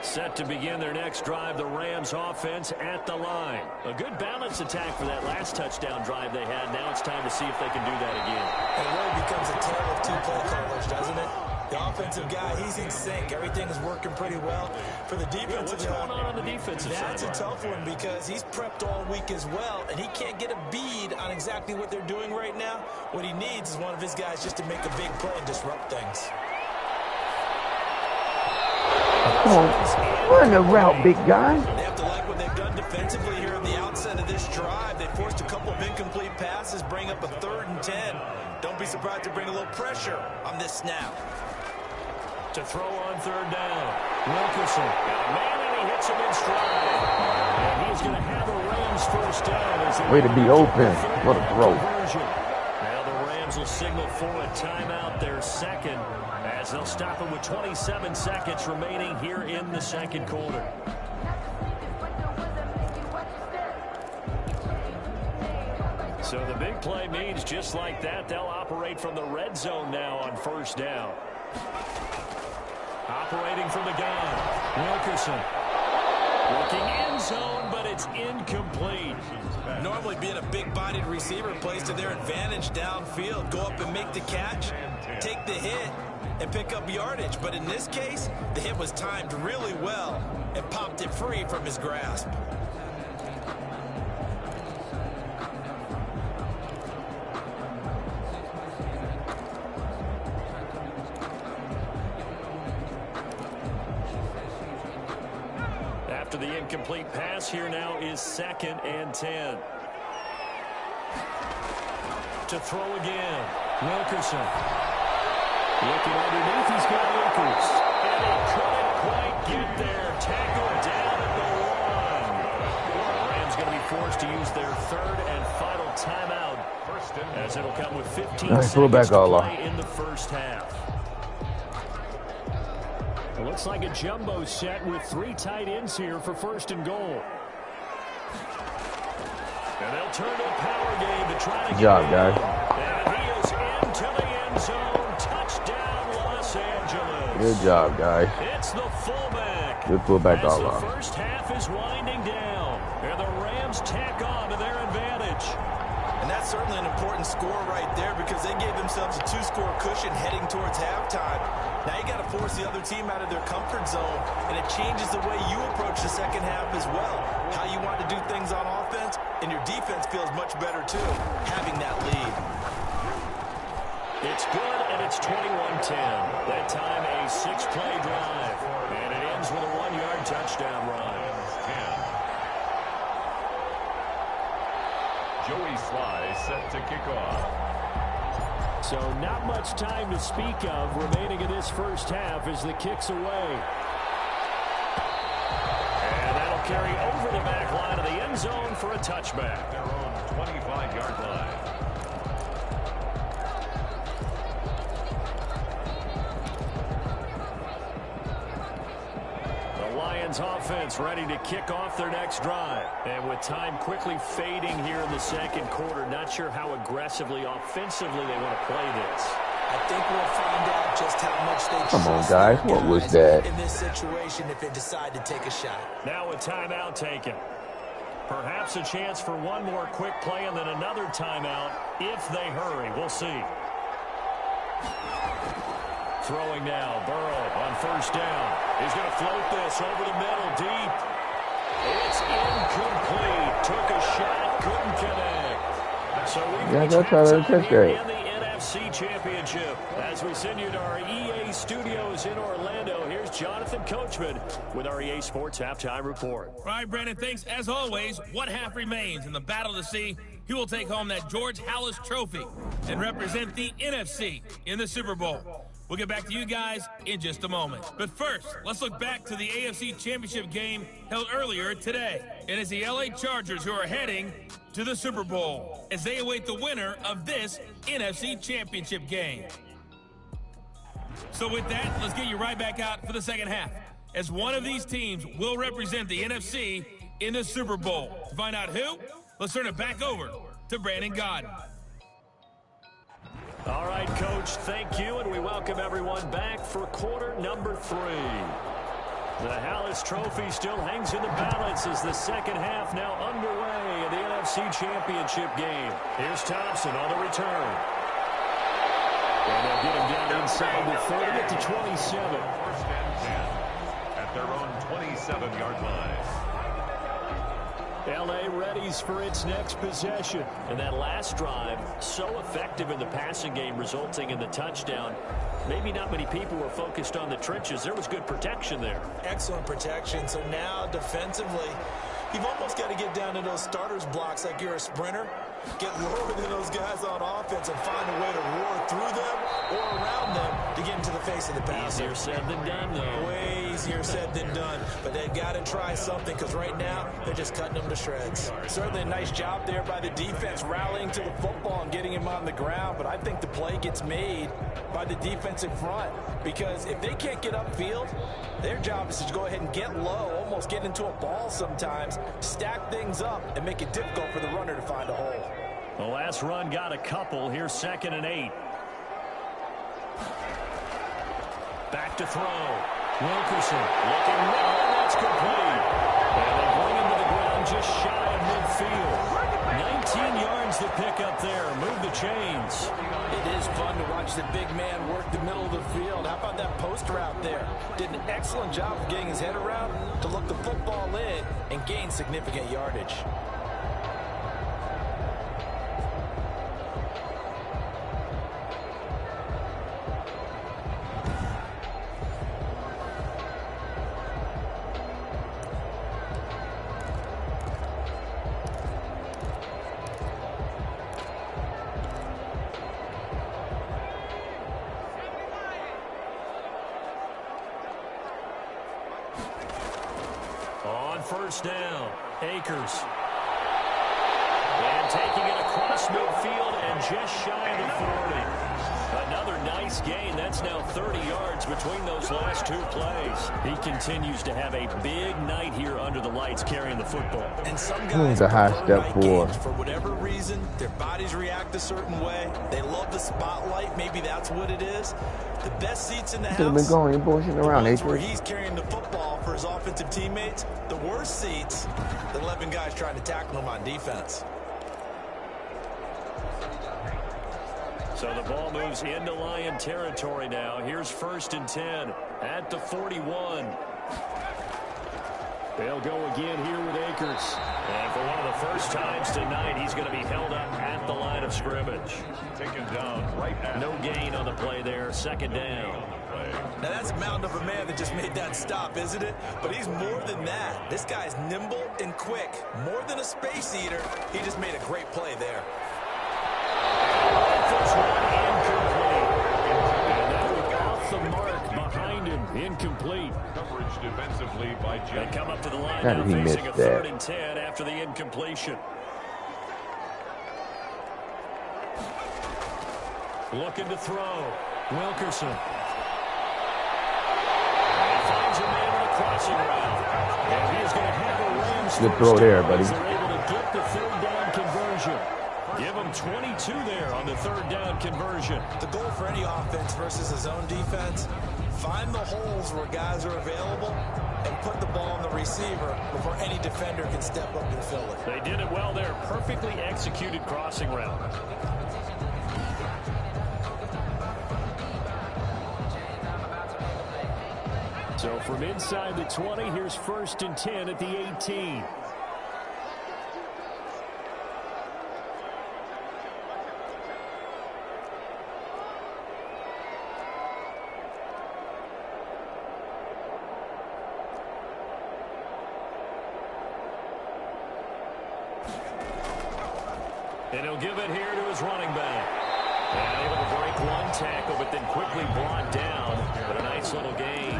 Set to begin their next drive, the Rams offense at the line. A good balanced attack for that last touchdown drive they had. Now it's time to see if they can do that again. And it really becomes a tale of 2 play callers, doesn't it? The offensive guy, he's in sync. Everything is working pretty well. For the defensive what's going on the defensive side? That's a tough one because he's prepped all week as well, and he can't get a bead on exactly what they're doing right now. What he needs is one of his guys just to make a big play and disrupt things. Come on, run the route, big guy. They have to like what they've done defensively here at the outset of this drive. They forced a couple of incomplete passes, bring up a 3rd and 10. Don't be surprised to bring a little pressure on this snap. To throw on 3rd down. Wilkerson. Man, and he hits him in stride. And he's going to have a Rams first down. Way to be open. What a throw. Now the Rams will signal for a timeout, their second, as they'll stop it with 27 seconds remaining here in the second quarter. So the big play means just like that, they'll operate from the red zone now on 1st down. Operating from the gun, Wilkerson. Looking end zone, but it's incomplete. Normally being a big-bodied receiver plays to their advantage downfield. Go up and make the catch, take the hit, and pick up yardage. But in this case, the hit was timed really well and popped it free from his grasp. After the incomplete pass, here now is 2nd and 10. To throw again, Wilkerson. Looking underneath, he's got Akers. And he couldn't quite get there. Tackled down at the 1. The Rams going to be forced to use their 3rd and final timeout, as it'll come with 15 seconds to play in the first half. Looks like a jumbo set with 3 tight ends here for 1st and goal. And they'll turn to a power game to try to Good job, guys. And he is into the end zone. Touchdown, Los Angeles. Good job, guys. It's the fullback. Good fullback all The around. first half is winding down. And the Rams tack on to their advantage. And that's certainly an important score right there because they gave themselves a 2-score cushion heading towards halftime. Now you got to force the other team out of their comfort zone, and it changes the way you approach the second half as well. How you want to do things on offense, and your defense feels much better too, having that lead. It's good, and it's 21-10. That time a 6-play drive, and it ends with a 1-yard touchdown run. Joey Sly set to kick off. So not much time to speak of remaining in this first half as the kick's away. And that'll carry over the back line of the end zone for a touchback. Their own 25-yard line. Offense ready to kick off their next drive. And with time quickly fading here in the second quarter, not sure how aggressively, offensively they want to play this. I think we'll find out just how much they Come on, guys. What was that? In this situation if they decide to take a shot. Now a timeout taken. Perhaps a chance for one more quick play and then another timeout if they hurry. We'll see. Throwing now, Burrow on 1st down. He's going to float this over the middle, deep. It's incomplete. Took a shot, couldn't connect. So we've reached halftime here in the NFC Championship. As we send you to our EA studios in Orlando, here's Jonathan Coachman with our EA Sports Halftime Report. All right, Brandon, thanks. As always, one half remains in the battle to see who will take home that George Halas Trophy and represent the NFC in the Super Bowl. We'll get back to you guys in just a moment. But first, let's look back to the AFC Championship game held earlier today. And it's the LA Chargers who are heading to the Super Bowl as they await the winner of this NFC Championship game. So with that, let's get you right back out for the second half, as one of these teams will represent the NFC in the Super Bowl. To find out who, let's turn it back over to Brandon Godden. All right, Coach, thank you, and we welcome everyone back for quarter number 3. The Halas Trophy still hangs in the balance as the second half now underway in the NFC Championship game. Here's Thompson on the return. And they'll get him down inside the 30 at the 27. 1st and 10 at their own 27-yard line. LA readies for its next possession. And that last drive, so effective in the passing game, resulting in the touchdown. Maybe not many people were focused on the trenches. There was good protection there. Excellent protection. So now defensively, you've almost got to get down to those starters blocks like you're a sprinter. Get lower than those guys on offense and find a way to roar through them or around them to get into the face of the passer. Easier said than done, though. Way easier said than done. But they've got to try something because right now they're just cutting them to shreds. Certainly a nice job there by the defense rallying to the football and getting him on the ground. But I think the play gets made by the defensive front because if they can't get upfield, their job is to go ahead and get low, almost get into a ball sometimes, stack things up, and make it difficult for the runner to find a hole. The last run got a couple. Here's 2nd and 8. Back to throw. Wilkerson looking well, and that's complete. And they bring him to the ground just shy of midfield. 19 yards to pick up there. Move the chains. It is fun to watch the big man work the middle of the field. How about that post route there? Did an excellent job of getting his head around to look the football in and gain significant yardage. On 1st down, Akers. And taking it across midfield and just shy of the 40. Another nice yards gained. That's now 30 yards between those last 2 plays. He continues to have a big night here under the lights carrying the football. And some guys the high prefer step night for games for whatever reason. Their bodies react a certain way. They love the spotlight. Maybe that's what it is. The best seats in the house. Should have been going. You're bullshitting around, the ones where Nathan. he's carrying the football for his offensive teammates. The worst seats, the 11 guys trying to tackle him on defense. So the ball moves into Lion territory now. Here's 1st and 10 at the 41. They'll go again here with Akers. And for one of the first times tonight, he's going to be held up at the line of scrimmage. Taken down right now. No gain on the play there. 2nd down. Now that's a mountain of a man that just made that stop, isn't it? But he's more than that. This guy's nimble and quick. More than a space eater. He just made a great play there. First one incomplete. And that was off the mark behind him. Incomplete. Coverage defensively by They Jeff. come up to the line How now did he facing miss a that? 3rd and 10 after the incompletion. Looking to throw. Wilkerson. And finds a man on a crossing route. And he is going to have a Rams Good first throw there, down buddy. as they're able to get the 3rd down conversion. Give him 22 there on the 3rd down conversion. The goal for any offense versus his own defense, find the holes where guys are available and put the ball on the receiver before any defender can step up and fill it. They did it well there. Perfectly executed crossing route. So from inside the 20, here's 1st and 10 at the 18. And he'll give it here to his running back. And able to break one tackle, but then quickly brought down. But a nice little gain.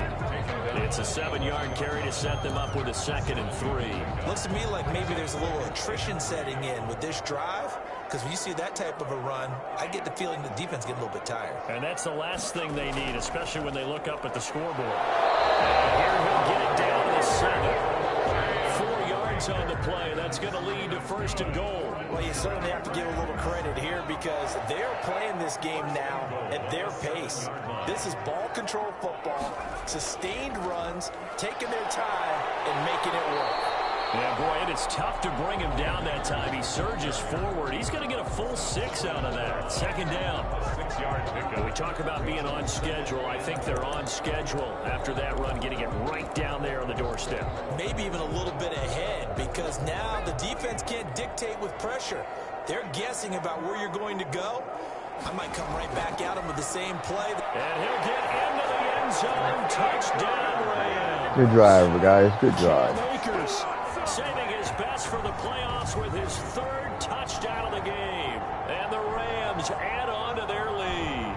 It's a 7-yard carry to set them up with a 2nd and 3. Looks to me like maybe there's a little attrition setting in with this drive, because when you see that type of a run, I get the feeling the defense get a little bit tired. And that's the last thing they need, especially when they look up at the scoreboard. And here he'll get it down to 7. 4 yards on the play. That's going to lead to 1st and goal. Well, you certainly have to give a little credit here because they're playing this game now at their pace. This is ball control football, sustained runs, taking their time and making it work. Yeah, boy, and it's tough to bring him down that time. He surges forward. He's going to get a full 6 out of that. 2nd down. 6-yard pickup. We talk about being on schedule. I think they're on schedule after that run, getting it right down there on the doorstep. Maybe even a little bit ahead because now the defense can't dictate with pressure. They're guessing about where you're going to go. I might come right back at him with the same play. And he'll get into the end zone. Touchdown, Rams. Good drive, guys. Good drive. Akers saving his best for the playoffs with his 3rd touchdown of the game. And the Rams add on to their lead.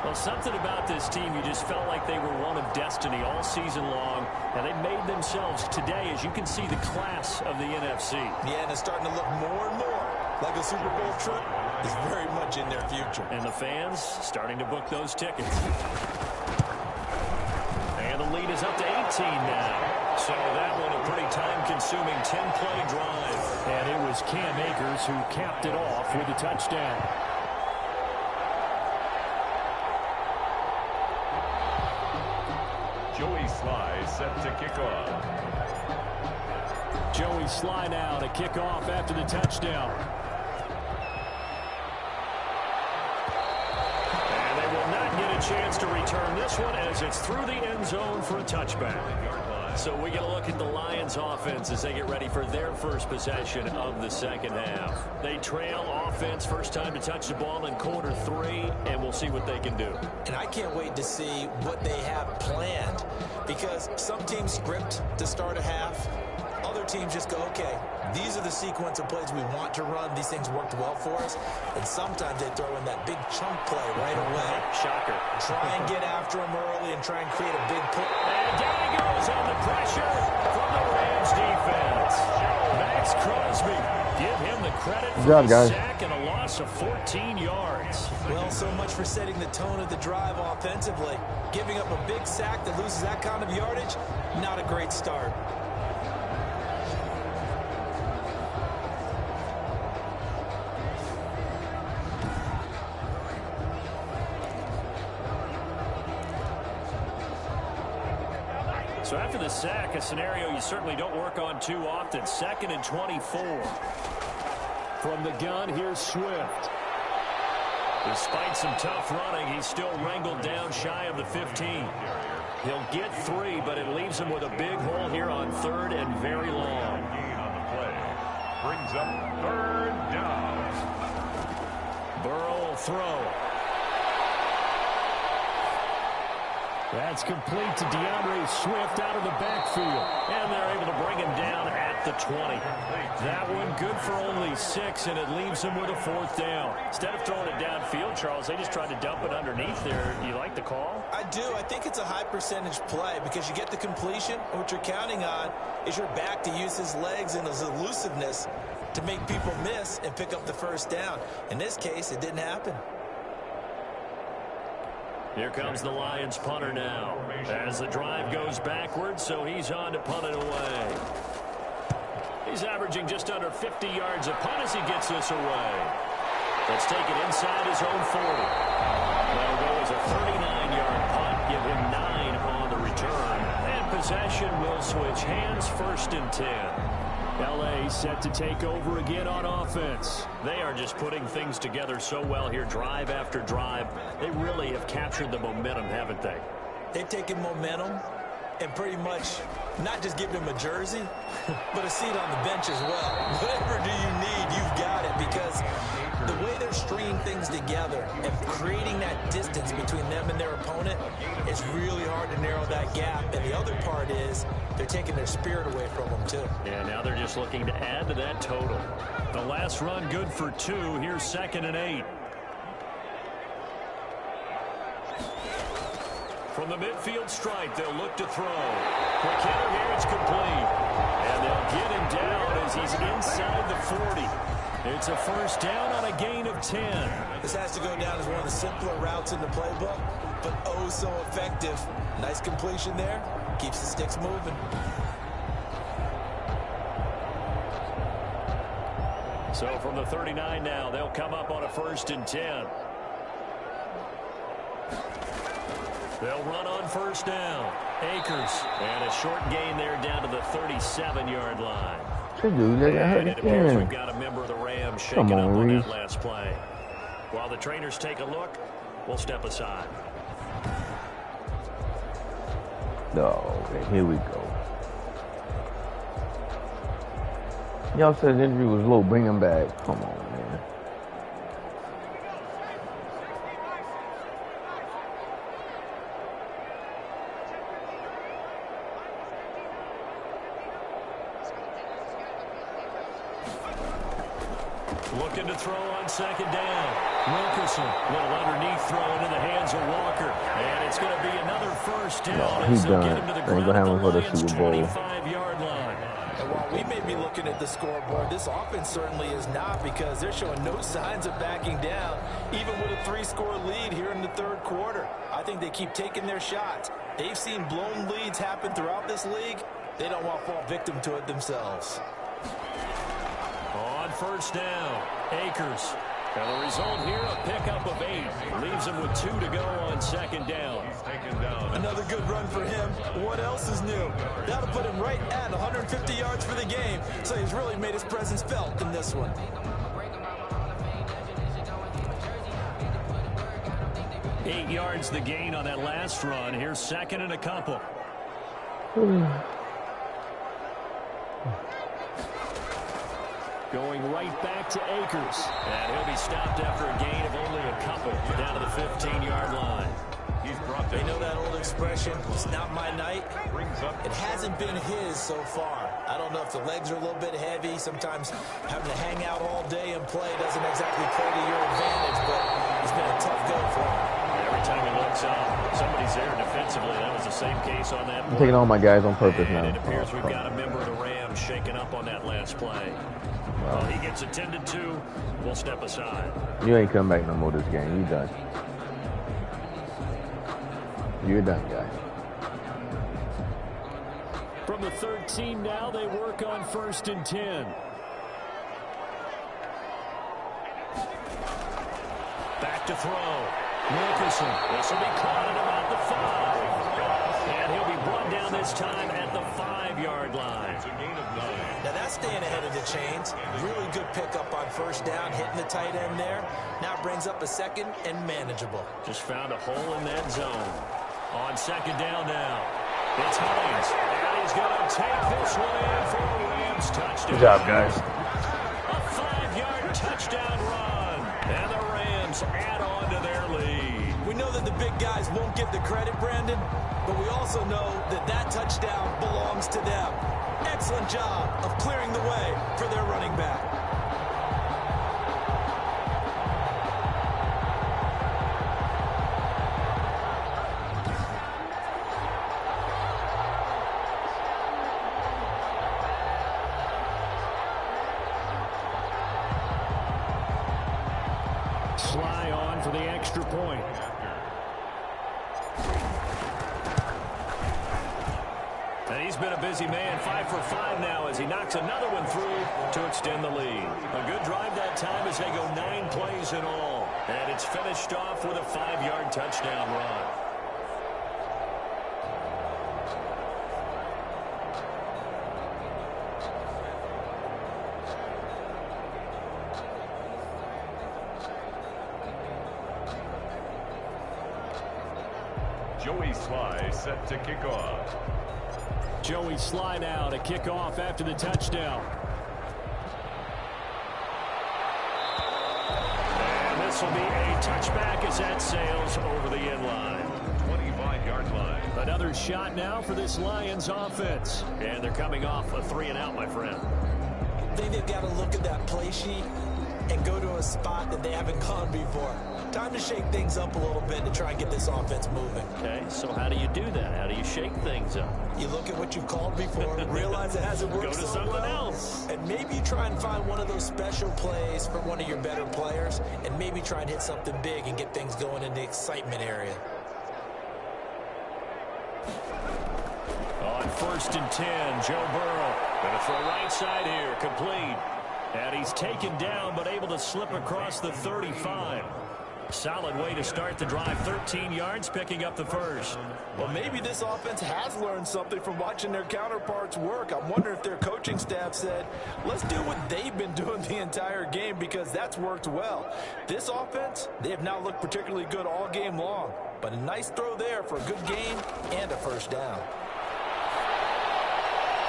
Well, something about this team, you just felt like they were one of destiny all season long. And they made themselves today, as you can see, the class of the NFC. Yeah, and it's starting to look more and more like a Super Bowl trip is very much in their future. And the fans starting to book those tickets. And the lead is up to 18 now. So that one a pretty time-consuming 10-play drive. And it was Cam Akers who capped it off with a touchdown. Joey Sly set to kick off. Joey Sly now to kick off after the touchdown. And they will not get a chance to return this one as it's through the end zone for a touchback. So we get a look at the Lions offense as they get ready for their first possession of the 2nd half. They trail offense, first time to touch the ball in quarter 3, and we'll see what they can do. And I can't wait to see what they have planned because some teams script to start a half. Other teams just go, okay, these are the sequence of plays we want to run. These things worked well for us. And sometimes they throw in that big chunk play right away. Shocker. Try and get after them early and try and create a big play. And down he goes on the pressure from the Rams defense. Max Crosby Give him the credit for job, the guys. sack and a loss of 14 yards. Well, so much for setting the tone of the drive offensively. Giving up a big sack that loses that kind of yardage, not a great start. So after the sack, a scenario you certainly don't work on too often. 2nd and 24. From the gun, here's Swift. Despite some tough running, he's still wrangled down shy of the 15. He'll get 3, but it leaves him with a big hole here on 3rd and very long. Gain on the play. Brings up 3rd down. Burrow will throw. That's complete to DeAndre Swift out of the backfield. And they're able to bring him down at the 20. That one good for only 6, and it leaves him with a 4th down. Instead of throwing it downfield, Charles, they just tried to dump it underneath there. Do you like the call? I do. I think it's a high percentage play because you get the completion. And what you're counting on is your back to use his legs and his elusiveness to make people miss and pick up the 1st down. In this case, it didn't happen. Here comes the Lions punter now. As the drive goes backwards, so he's on to punt it away. He's averaging just under 50 yards a punt as he gets this away. Let's take it inside his own 40. That'll go as a 39-yard punt. Give him 9 on the return. And possession will switch hands, 1st and 10. L.A. set to take over again on offense. They are just putting things together so well here, drive after drive. They really have captured the momentum, haven't they? They've taken momentum and pretty much not just give him a jersey, but a seat on the bench as well. Whatever do you need, you've got it, because the way they're stringing things together and creating that distance between them and their opponent, it's really hard to narrow that gap. And the other part is they're taking their spirit away from them, too. Yeah, now they're just looking to add to that total. The last run good for 2. Here's 2nd and 8. From the midfield stripe, they'll look to throw. Quick hitter here, it's complete. And they'll get him down as he's inside the 40. It's a 1st down on a gain of 10. This has to go down as one of the simpler routes in the playbook, but oh so effective. Nice completion there. Keeps the sticks moving. So from the 39 now, they'll come up on a 1st and 10. They'll run on 1st down. Akers. And a short gain there down to the 37-yard line. Dude, they got hurt And it appears again. we've got a member of the Rams shaking up on that last play. While the trainers take a look, we'll step aside. No, okay, here we go. Y'all said the injury was low. Bring him back. Come on, man. Looking to throw on 2nd down. Wilkerson, little underneath throw into the hands of Walker. And it's going to be another 1st down. No, he's They'll done. get him to the They ain't ground gonna have at him for the Super Bowl. 25-yard line. And while we may be looking at the scoreboard, this offense certainly is not, because they're showing no signs of backing down, even with a 3-score lead here in the 3rd quarter. I think they keep taking their shots. They've seen blown leads happen throughout this league. They don't want to fall victim to it themselves. On 1st down, Akers. And the result here, a pickup of 8. Leaves him with 2 to go on 2nd down. Taken down. Another good run for him. What else is new? That'll put him right at 150 yards for the game, so he's really made his presence felt in this one. Eight yards the gain on that last run. Here's 2nd and a couple. Going right back to Akers. And he'll be stopped after a gain of only a couple down to the 15-yard line. They know that old expression, it's not my night. It hasn't been his so far. I don't know if the legs are a little bit heavy. Sometimes having to hang out all day and play doesn't exactly play to your advantage, but it's been a tough go for him. Every time he looks up, somebody's there defensively. That was the same case on that I'm play. taking all my guys on purpose And now. it appears we've got a member of the Rams shaking up on that last play. Well, he gets attended to. We'll step aside. You ain't come back no more this game. You done. You're done, guy. From the 13 now, they work on 1st and 10. Back to throw. Nickerson. This will be caught at about the 5. And he'll be brought down this time at the 5-yard line. Now that's staying ahead of the chains. Really good pickup on 1st down, hitting the tight end there. Now brings up a 2nd and manageable. Just found a hole in that zone. On 2nd down now. It's Hines. And he's going to take this one in for a Rams touchdown. Good job, guys. A 5-yard touchdown run. And the Rams add on to their lead. We know that the big guys won't get the credit, Brandon, but we also know that that touchdown belongs to them. Excellent job of clearing the way for their running back. Sly on for the extra point. And he's been a busy man, 5 for 5 now as he knocks another one through to extend the lead. A good drive that time as they go 9 plays in all. And it's finished off with a 5-yard touchdown run. Joey Sly set to kick off. Joey Sly now to kick off after the touchdown. And this will be a touchback as that sails over the end line. 25-yard line. Another shot now for this Lions offense. And they're coming off a 3-and-out, my friend. I think they've got to look at that play sheet and go to a spot that they haven't gone before. Time to shake things up a little bit to try and get this offense moving. Okay, so how do you do that? How do you shake things up? You look at what you've called before, realize it hasn't worked Go to so something well, else. and maybe you try and find one of those special plays for one of your better players, and maybe try and hit something big and get things going in the excitement area. On 1st and 10, Joe Burrow. Going to throw right side here, complete. And he's taken down, but able to slip across the 35. Solid way to start the drive. 13 yards, picking up the first. Well, maybe this offense has learned something from watching their counterparts work. I'm wondering if their coaching staff said, let's do what they've been doing the entire game because that's worked well. This offense, they have not looked particularly good all game long. But a nice throw there for a good game and a 1st down.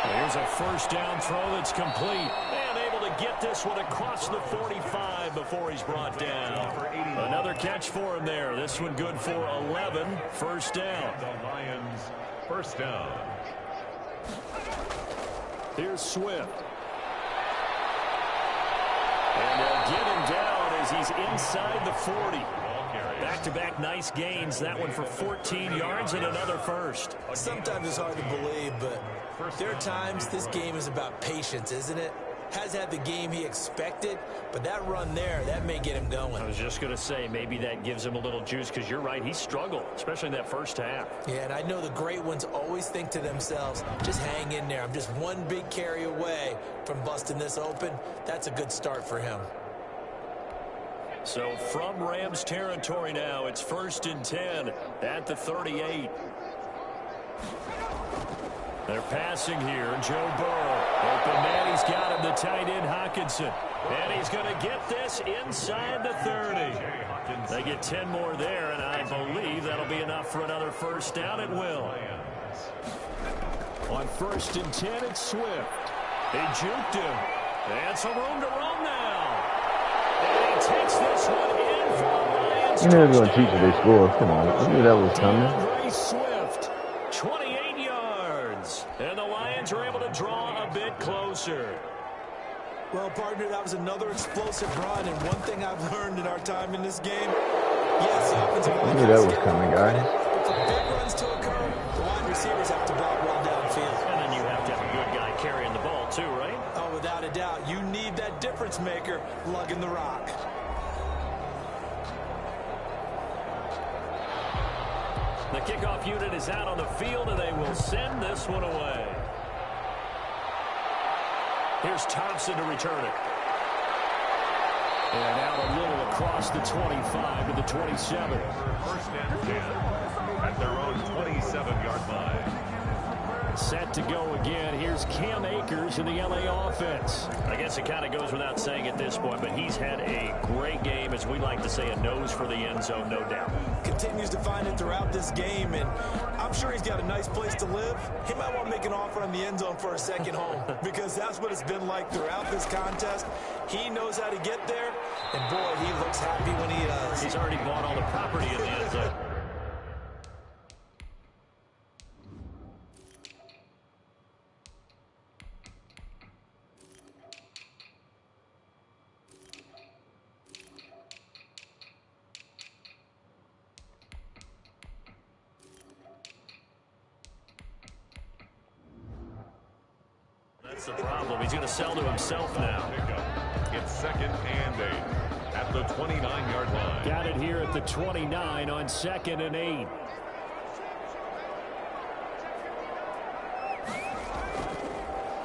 Here's a 1st down throw that's complete. And able to get this one across the 45 before he's brought down. Another catch for him there. This one good for 11. 1st down. The Lions, 1st down. Here's Swift. And they'll get him down as he's inside the 40. Back-to-back nice gains. That one for 14 yards and another first. Sometimes it's hard to believe, but there are times this game is about patience, isn't it? Has had the game he expected, but that run there, that may get him going. I was just going to say, maybe that gives him a little juice because you're right, he struggled, especially in that first half. Yeah, and I know the great ones always think to themselves, just hang in there. I'm just one big carry away from busting this open. That's a good start for him. So from Rams territory now, it's 1st and 10 at the 38. They're passing here. Joe Burrow. Open man, he's got him. The tight end, Hockenson. And he's going to get this inside the 30. They get 10 more there, and I believe that'll be enough for another 1st down. It will. On 1st and 10, it's Swift. They juked him. And some room to run now. And he takes this one in for the Lions. You know they're going to teach you they score. Come on. I knew that was coming. Swift, 28 yards. And the Lions are able to draw a bit closer. Well, partner, that was another explosive run, and one thing I've learned in our time in this game, yes, the offensive line I knew that was coming, guy. but for big runs to occur, the wide receivers have to block well downfield. And then you have to have a good guy carrying the ball too, right? Oh, without a doubt. You need that difference maker lugging the rock. The kickoff unit is out on the field, and they will send this one away. Here's Thompson to return it. And out a little across the 25 to the 27. First and 10 at their own 27-yard line. Set to go again. Here's Cam Akers in the LA offense. I guess it kind of goes without saying at this point, but he's had a great game, as we like to say, a nose for the end zone, no doubt. Continues to find it throughout this game, and I'm sure he's got a nice place to live. He might want to make an offer on the end zone for a second home, because that's what it's been like throughout this contest. He knows how to get there, and boy, he looks happy when he does. He's already bought all the property in the end zone. That's the problem. He's going to sell to himself now. It's second and 8 at the 29-yard line. Got it here at the 29 on second and 8.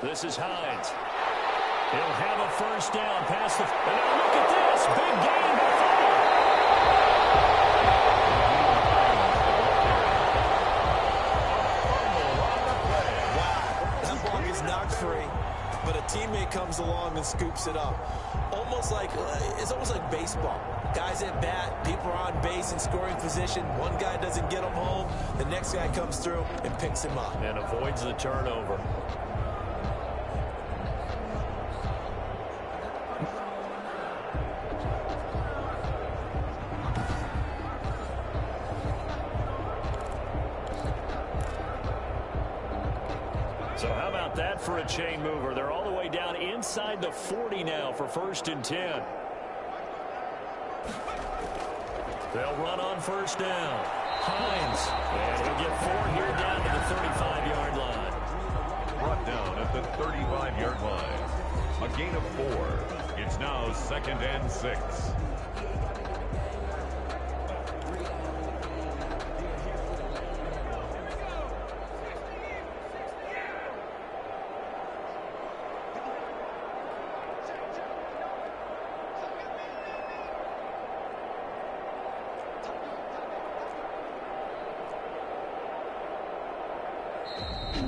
This is Hines. He'll have a first down past the... And now look at this. Big game by knocked free, but a teammate comes along and scoops it up. It's almost like baseball. Guys at bat, people are on base in scoring position. One guy doesn't get him home. The next guy comes through and picks him up. And avoids the turnover. So how about that for a chain mover? They're all the way down inside the 40 now for first and 10. They'll run on first down. Hines. And he'll get 4 here down to the 35-yard line. Brought down at the 35-yard line. A gain of 4. It's now second and 6.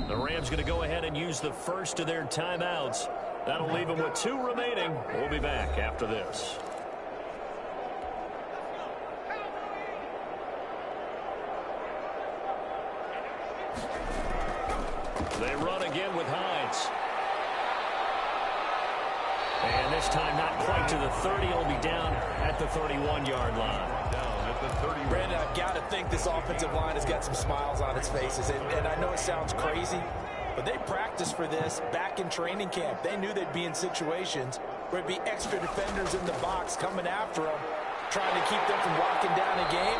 The Rams going to go ahead and use the first of their timeouts. That'll leave them with 2 remaining. We'll be back after this. They run again with Hines. And this time not quite to the 30. It'll be down at the 31-yard line. Brandon, I've got to think this offensive line has got some smiles on its faces. And I know it sounds crazy, but they practiced for this back in training camp. They knew they'd be in situations where it'd be extra defenders in the box coming after them, trying to keep them from locking down a game.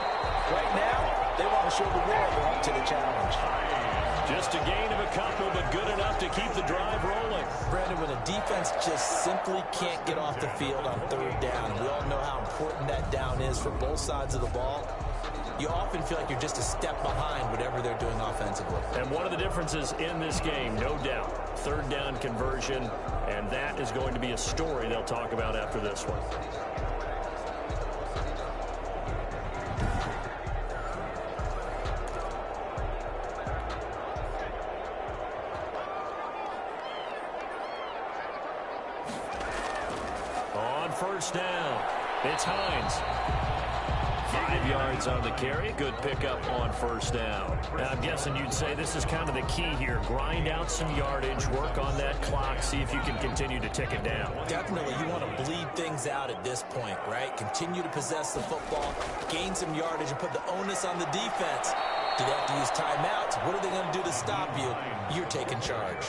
Right now, they want to show the world they're up to the challenge. Just a gain of a couple, but good enough to keep the drive rolling. Brandon, when a defense just simply can't get off the field on third down, we all know how important that down is for both sides of the ball. You often feel like you're just a step behind whatever they're doing offensively. And one of the differences in this game, no doubt, third down conversion, and that is going to be a story they'll talk about after this one. First down. It's Hines. 5 yards on the carry. Good pickup on first down. Now, I'm guessing you'd say this is kind of the key here. Grind out some yardage, work on that clock, see if you can continue to tick it down. Definitely. You want to bleed things out at this point, right? Continue to possess the football, gain some yardage, and put the onus on the defense. Do they have to use timeouts? What are they going to do to stop you? You're taking charge.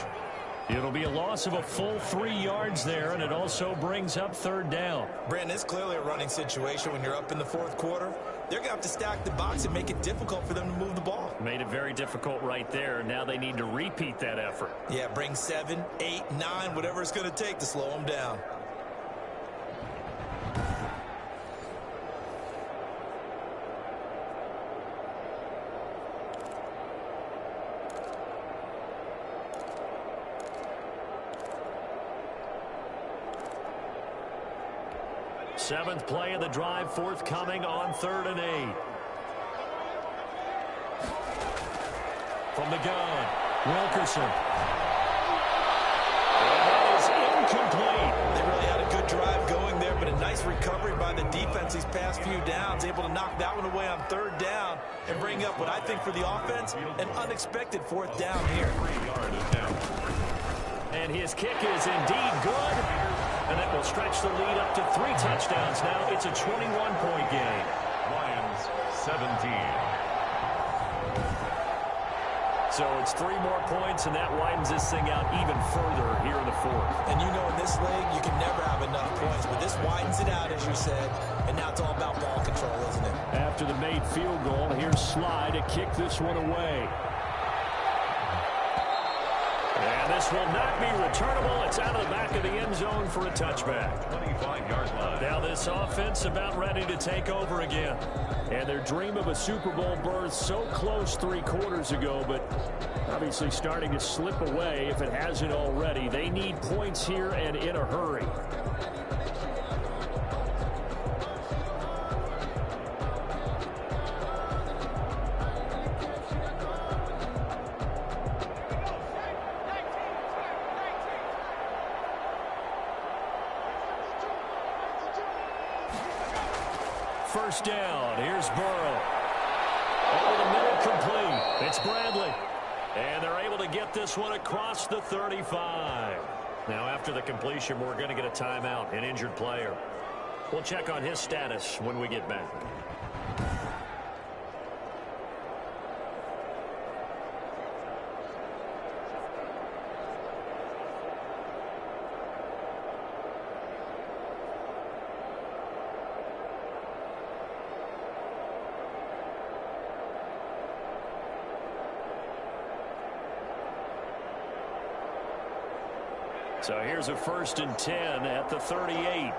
It'll be a loss of a full 3 yards there, and it also brings up third down. Brandon, it's clearly a running situation when you're up in the fourth quarter. They're going to have to stack the box and make it difficult for them to move the ball. Made it very difficult right there. Now they need to repeat that effort. Yeah, bring 7, 8, 9, whatever it's going to take to slow them down. 7th play of the drive forthcoming on 3rd and 8. From the gun, Wilkerson. That is incomplete. They really had a good drive going there, but a nice recovery by the defense these past few downs, able to knock that one away on 3rd down and bring up what I think for the offense, an unexpected 4th down here. And his kick is indeed good, and that will stretch the lead up to 3 touchdowns now. It's a 21-point game. Lions 17. So it's 3 more points, and that widens this thing out even further here in the 4th. And you know in this league, you can never have enough points, but this widens it out, as you said, and now it's all about ball control, isn't it? After the made field goal, here's Sly to kick this one away. And this will not be returnable. It's out of the back of the end zone for a touchback. 25-yard line. Now this offense about ready to take over again. And their dream of a Super Bowl berth so close 3 quarters ago, but obviously starting to slip away if it hasn't already. They need points here and in a hurry. First down. Here's Burrow. Over the middle, complete. It's Bradley. And they're able to get this one across the 35. Now, after the completion, we're going to get a timeout, an injured player. We'll check on his status when we get back. So here's a 1st and 10 at the 38.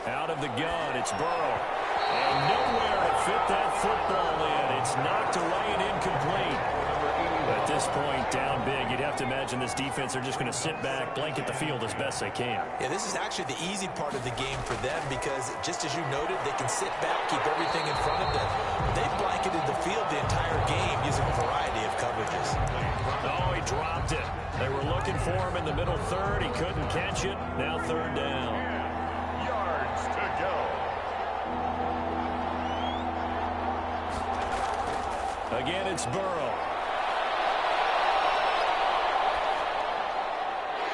Out of the gun, it's Burrow. And nowhere to fit that football in. It's knocked away and incomplete. At this point, down big, you'd have to imagine this defense are just going to sit back, blanket the field as best they can. Yeah, this is actually the easy part of the game for them because, just as you noted, they can sit back, keep everything in front of them. They've blanketed the field the entire game using a variety of coverages. Oh, he dropped it. They were looking for him in the middle 3rd. He couldn't catch it. Now 3rd down. Yards to go. Again, it's Burrow.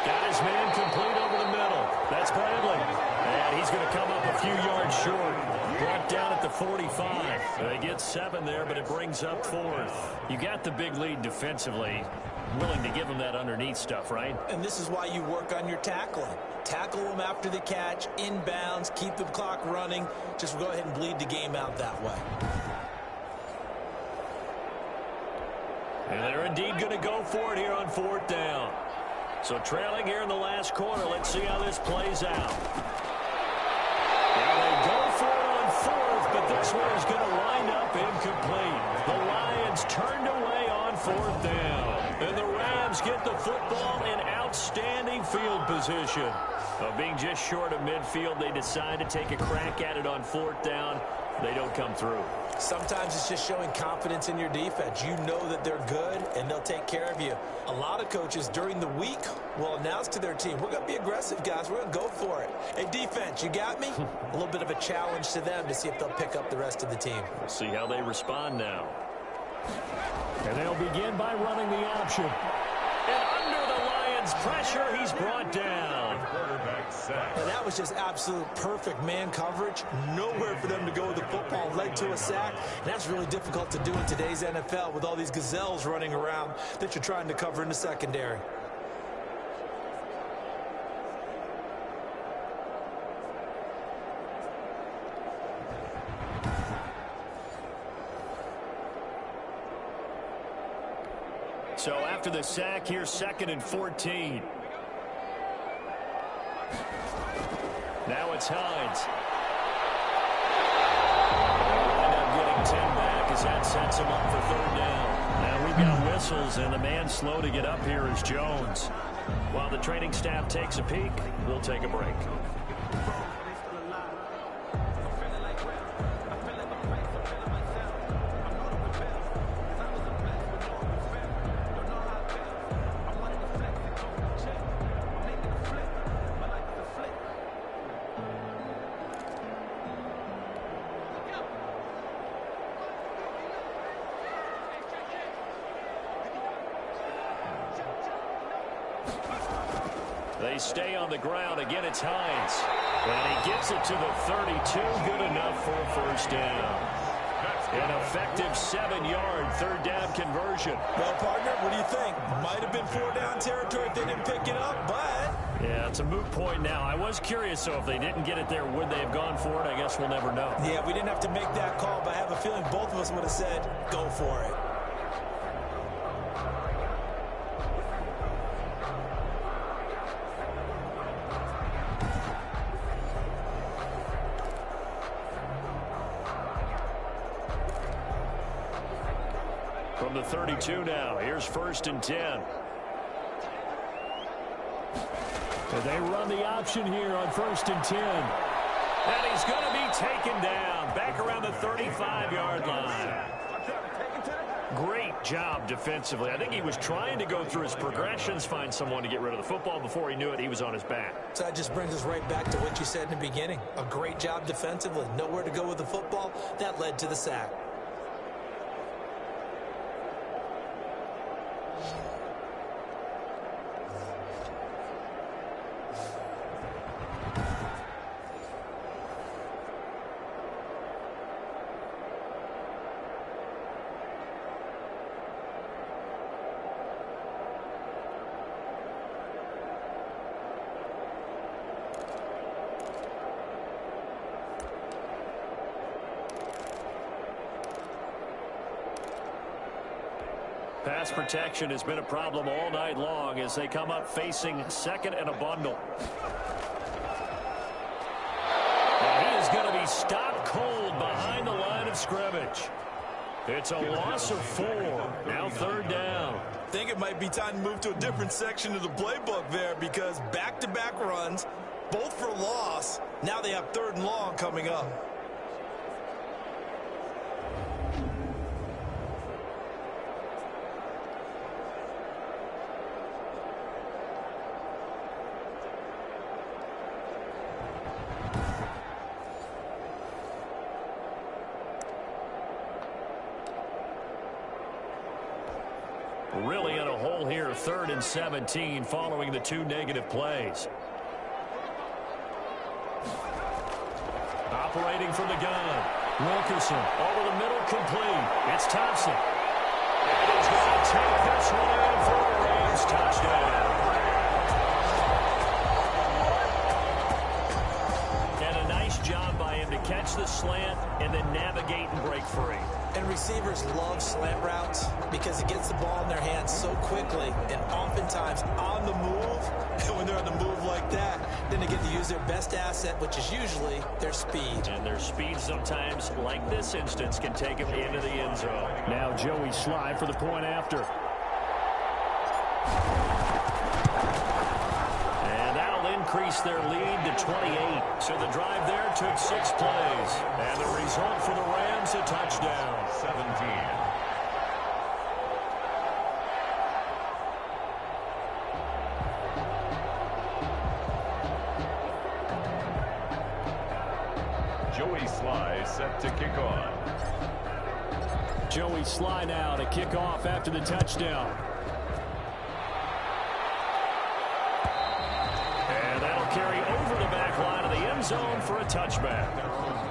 Got his man complete over the middle. That's Bradley. And he's going to come up a few yards short. Brought down at the 45. They get 7 there, but it brings up 4th. You got the big lead defensively. Willing to give them that underneath stuff, right? And this is why you work on your tackling. Tackle them after the catch, inbounds, keep the clock running. Just go ahead and bleed the game out that way. And they're indeed going to go for it here on 4th down. So trailing here in the last quarter. Let's see how this plays out. Now they go for it on 4th, but this one is going to wind up incomplete. The Lions turned away on 4th down. And the Rams get the football in outstanding field position. Being just short of midfield, they decide to take a crack at it on 4th down. They don't come through. Sometimes it's just showing confidence in your defense. You know that they're good, and they'll take care of you. A lot of coaches during the week will announce to their team, we're going to be aggressive, guys. We're going to go for it. Hey, defense, you got me? A little bit of a challenge to them to see if they'll pick up the rest of the team. We'll see how they respond now. And they'll begin by running the option. And under the Lions' pressure, he's brought down. Quarterback sack. And that was just absolute perfect man coverage. Nowhere for them to go with the football. Led to a sack. And that's really difficult to do in today's NFL with all these gazelles running around that you're trying to cover in the secondary. So after the sack, here's 2nd and 14. Now it's Hines. They'll wind up getting 10 back as that sets him up for 3rd down. Now we've got whistles, and the man slow to get up here is Jones. While the training staff takes a peek, we'll take a break. They stay on the ground. Again, it's Hines. And he gets it to the 32. Good enough for a first down. An effective 7-yard third down conversion. Well, partner, what do you think? Might have been 4-down territory if they didn't pick it up, but... Yeah, it's a moot point now. I was curious, so if they didn't get it there, would they have gone for it? I guess we'll never know. Yeah, we didn't have to make that call, but I have a feeling both of us would have said, go for it. From the 32 now, here's 1st and 10. And they run the option here on 1st and 10. And he's going to be taken down back around the 35-yard line. Great job defensively. I think he was trying to go through his progressions, find someone to get rid of the football. Before he knew it, he was on his back. So that just brings us right back to what you said in the beginning. A great job defensively. Nowhere to go with the football. That led to the sack. Pass protection has been a problem all night long as they come up facing second and a bundle. And he is going to be stopped cold behind the line of scrimmage. It's a loss of 4. Now 3rd down. I think it might be time to move to a different section of the playbook there because back-to-back runs, both for loss. Now they have 3rd and long coming up. Really in a hole here, 3rd and 17 following the 2 negative plays. Operating from the gun. Wilkerson over the middle, complete. It's Thompson. And he's going to take this one in for a Rams touchdown. And a nice job by him to catch the slant and then navigate and break free. And receivers love slant routes because it gets the ball in their hands so quickly and oftentimes on the move. And when they're on the move like that, then they get to use their best asset, which is usually their speed. And their speed sometimes, like this instance, can take them into the end zone. Now Joey Sly for the point after. And that'll increase their lead to 28. So the drive there took 6 plays. And the result for the Rams, a touchdown. 17. Joey Sly set to kick off. Joey Sly now to kick off after the touchdown. And that'll carry over the back line of the end zone for a touchback.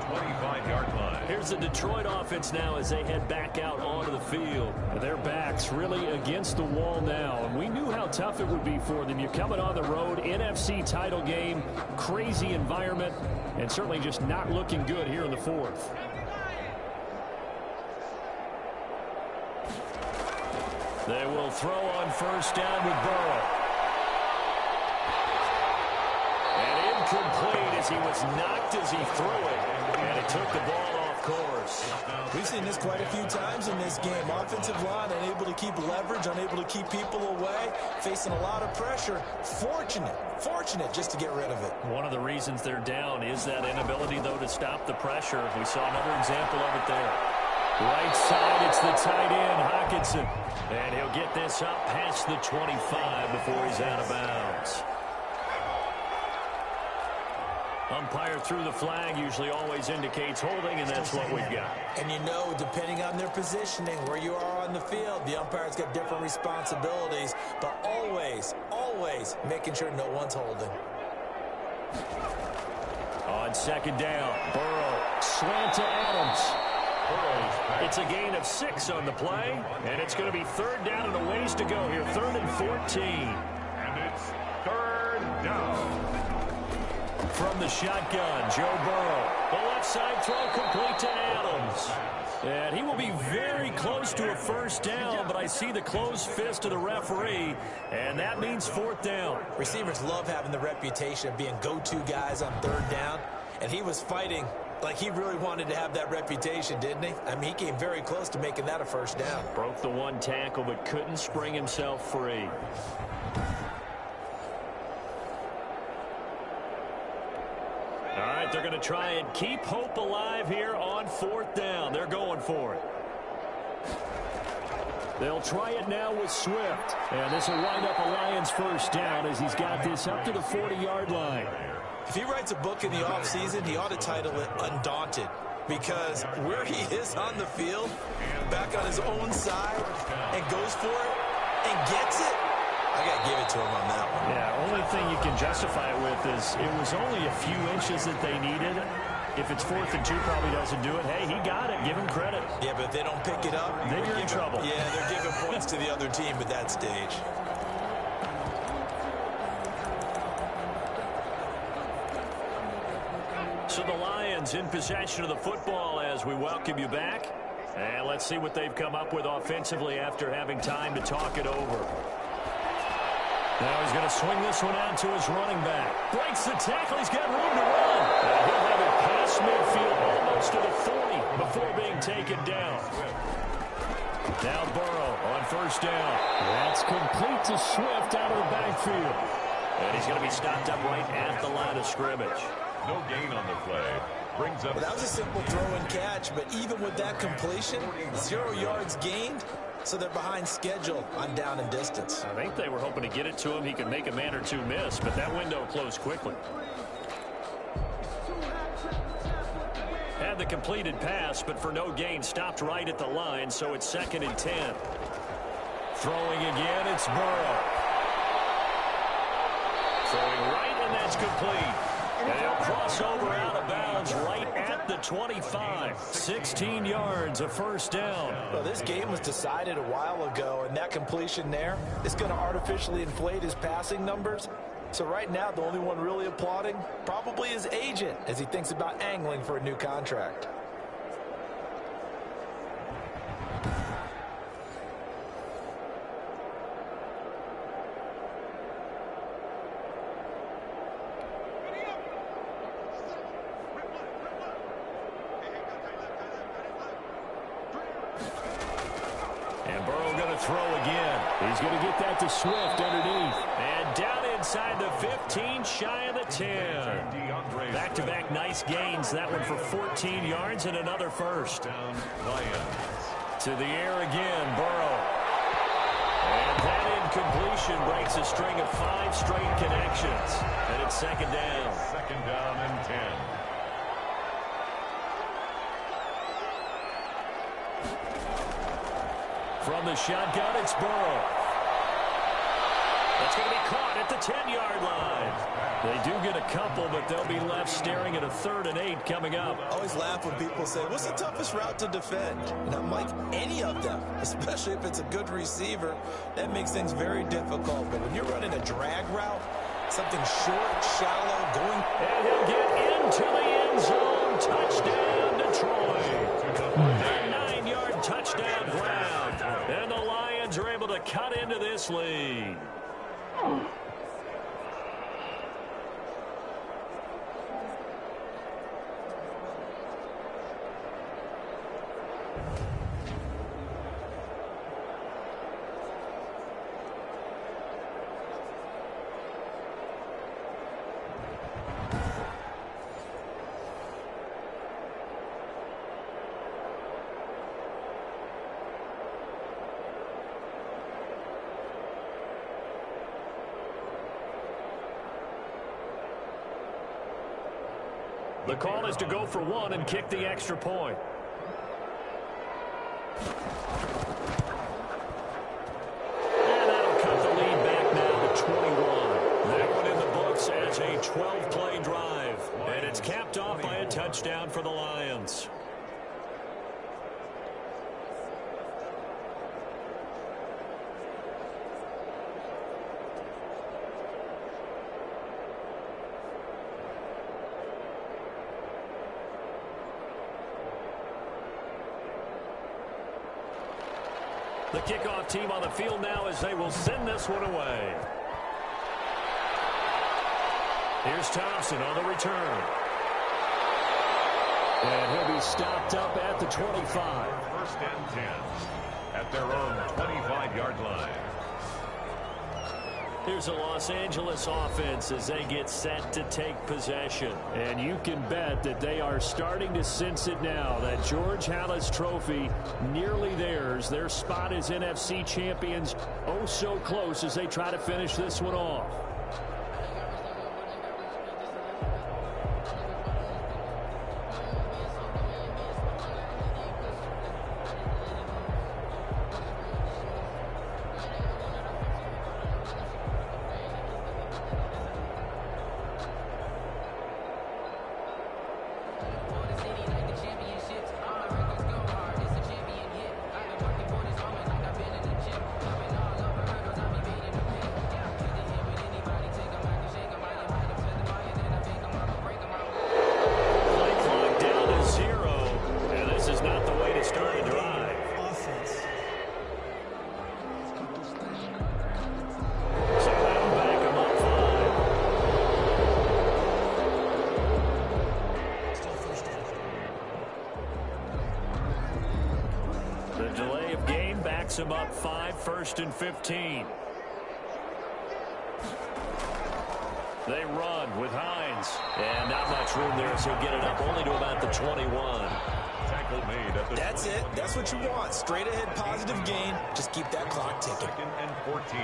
25-yard line. Here's the Detroit offense now as they head back out onto the field. Their backs really against the wall now, and we knew how tough it would be for them. You're coming on the road, NFC title game, crazy environment, and certainly just not looking good here in the 4th. They will throw on 1st down with Burrow. And incomplete as he was knocked as he threw it. And a took the ball off course. We've seen this quite a few times in this game. Offensive line unable to keep leverage, unable to keep people away, facing a lot of pressure. Fortunate just to get rid of it. One of the reasons they're down is that inability, though, to stop the pressure. We saw another example of it there. Right side, it's the tight end, Hockenson. And he'll get this up past the 25 before he's out of bounds. Umpire threw the flag, usually always indicates holding, and that's what we've got. And you know, depending on their positioning, where you are on the field, the umpire's got different responsibilities, but always making sure no one's holding. On second down, Burrow, slant to Adams. It's a gain of 6 on the play, and it's going to be third down and a ways to go here, 3rd and 14. And it's 3rd down. From the shotgun, Joe Burrow. The left side throw complete to Adams. And he will be very close to a first down, but I see the closed fist of the referee, and that means 4th down. Receivers love having the reputation of being go-to guys on 3rd down, and he was fighting like he really wanted to have that reputation, didn't he? I mean, he came very close to making that a first down. Broke the one tackle, but couldn't spring himself free. All right, they're going to try and keep hope alive here on 4th down. They're going for it. They'll try it now with Swift. And this will wind up a Lions first down as he's got this up to the 40-yard line. If he writes a book in the offseason, he ought to title it Undaunted. Because where he is on the field, back on his own side, and goes for it, and gets it, I got to give it to him on that one. Yeah, only thing you can justify it with is it was only a few inches that they needed. If it's 4th and 2, probably doesn't do it. Hey, he got it. Give him credit. Yeah, but if they don't pick it up, then you're in trouble. Yeah, they're giving points to the other team at that stage. So the Lions in possession of the football as we welcome you back. And let's see what they've come up with offensively after having time to talk it over. Now he's going to swing this one out to his running back. Breaks the tackle. He's got room to run. And he'll have it past midfield almost to the 40 before being taken down. Now Burrow on first down. That's complete to Swift out of the backfield. And he's going to be stopped up right at the line of scrimmage. No gain on the play. Brings up. Well, that was a simple throw and catch, but even with that completion, 0 yards gained, so they're behind schedule on down and distance. I think they were hoping to get it to him. He could make a man or two miss, but that window closed quickly. Had the completed pass, but for no gain, stopped right at the line, so it's 2nd and 10. Throwing again, it's Burrow. Throwing right, and that's complete. And he'll cross over out of bounds right at the 25. 16 yards, a first down. Well, this game was decided a while ago, and that completion there is going to artificially inflate his passing numbers. So right now, the only one really applauding probably his agent as he thinks about angling for a new contract. Throw again. He's going to get that to Swift underneath. And down inside the 15, shy of the 10. Back-to-back nice gains. That one for 14 yards and another first. To the air again, Burrow. And that incompletion breaks a string of 5 straight connections. And it's 2nd down. 2nd down and 10. From the shotgun, it's Burrow. That's going to be caught at the 10-yard line. They do get a couple, but they'll be left staring at a 3rd and 8 coming up. I always laugh when people say, what's the toughest route to defend? And I'm like, any of them, especially if it's a good receiver, that makes things very difficult. But when you're running a drag route, something short, shallow, going... And he'll get into the end zone. Touchdown, Detroit. A 9-yard touchdown ground. And the Lions are able to cut into this lead. The call is to go for one and kick the extra point. And that'll cut the lead back now to 21. That one in the books as a 12-play drive. And it's capped off by a touchdown for the Lions. The kickoff team on the field now as they will send this one away. Here's Thompson on the return. And he'll be stopped up at the 25. First and 10 at their own 25-yard line. Here's a Los Angeles offense as they get set to take possession. And you can bet that they are starting to sense it now. That George Halas trophy nearly theirs. Their spot as NFC champions oh so close as they try to finish this one off. Him up 5, 1st and 15. They run with Hines. And not much room there, so he'll get it up only to about the 21. Tackle made at the That's it. That's what you want. Straight ahead positive gain. Just keep that clock ticking. 2nd and 14.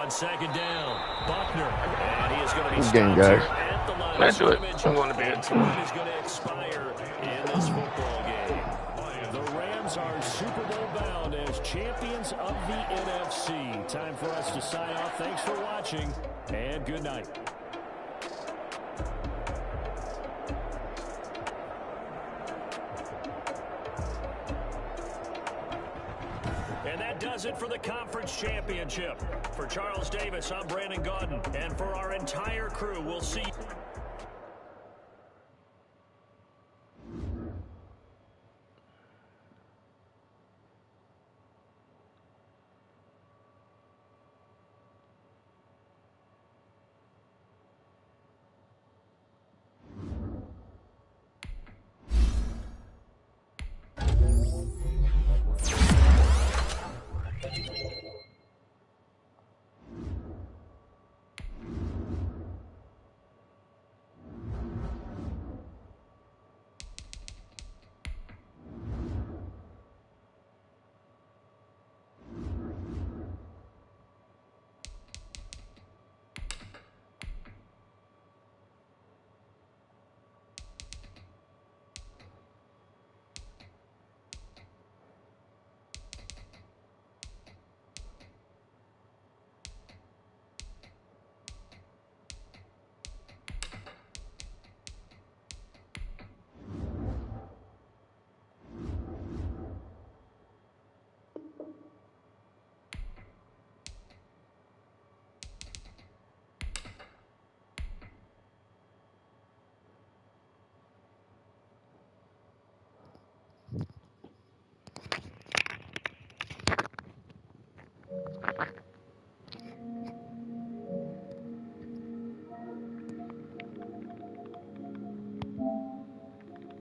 Second down, Buckner, and he is going to be stopped guys. at the line. Let's do it. I'm going to be it. Time is going to expire in this football game. The Rams are Super Bowl bound as champions of the NFC. Time for us to sign off. Thanks for watching, and good night. And that does it for the conference championship. For Charles Davis, I'm Brandon Gaudin. And for our entire crew, we'll see you.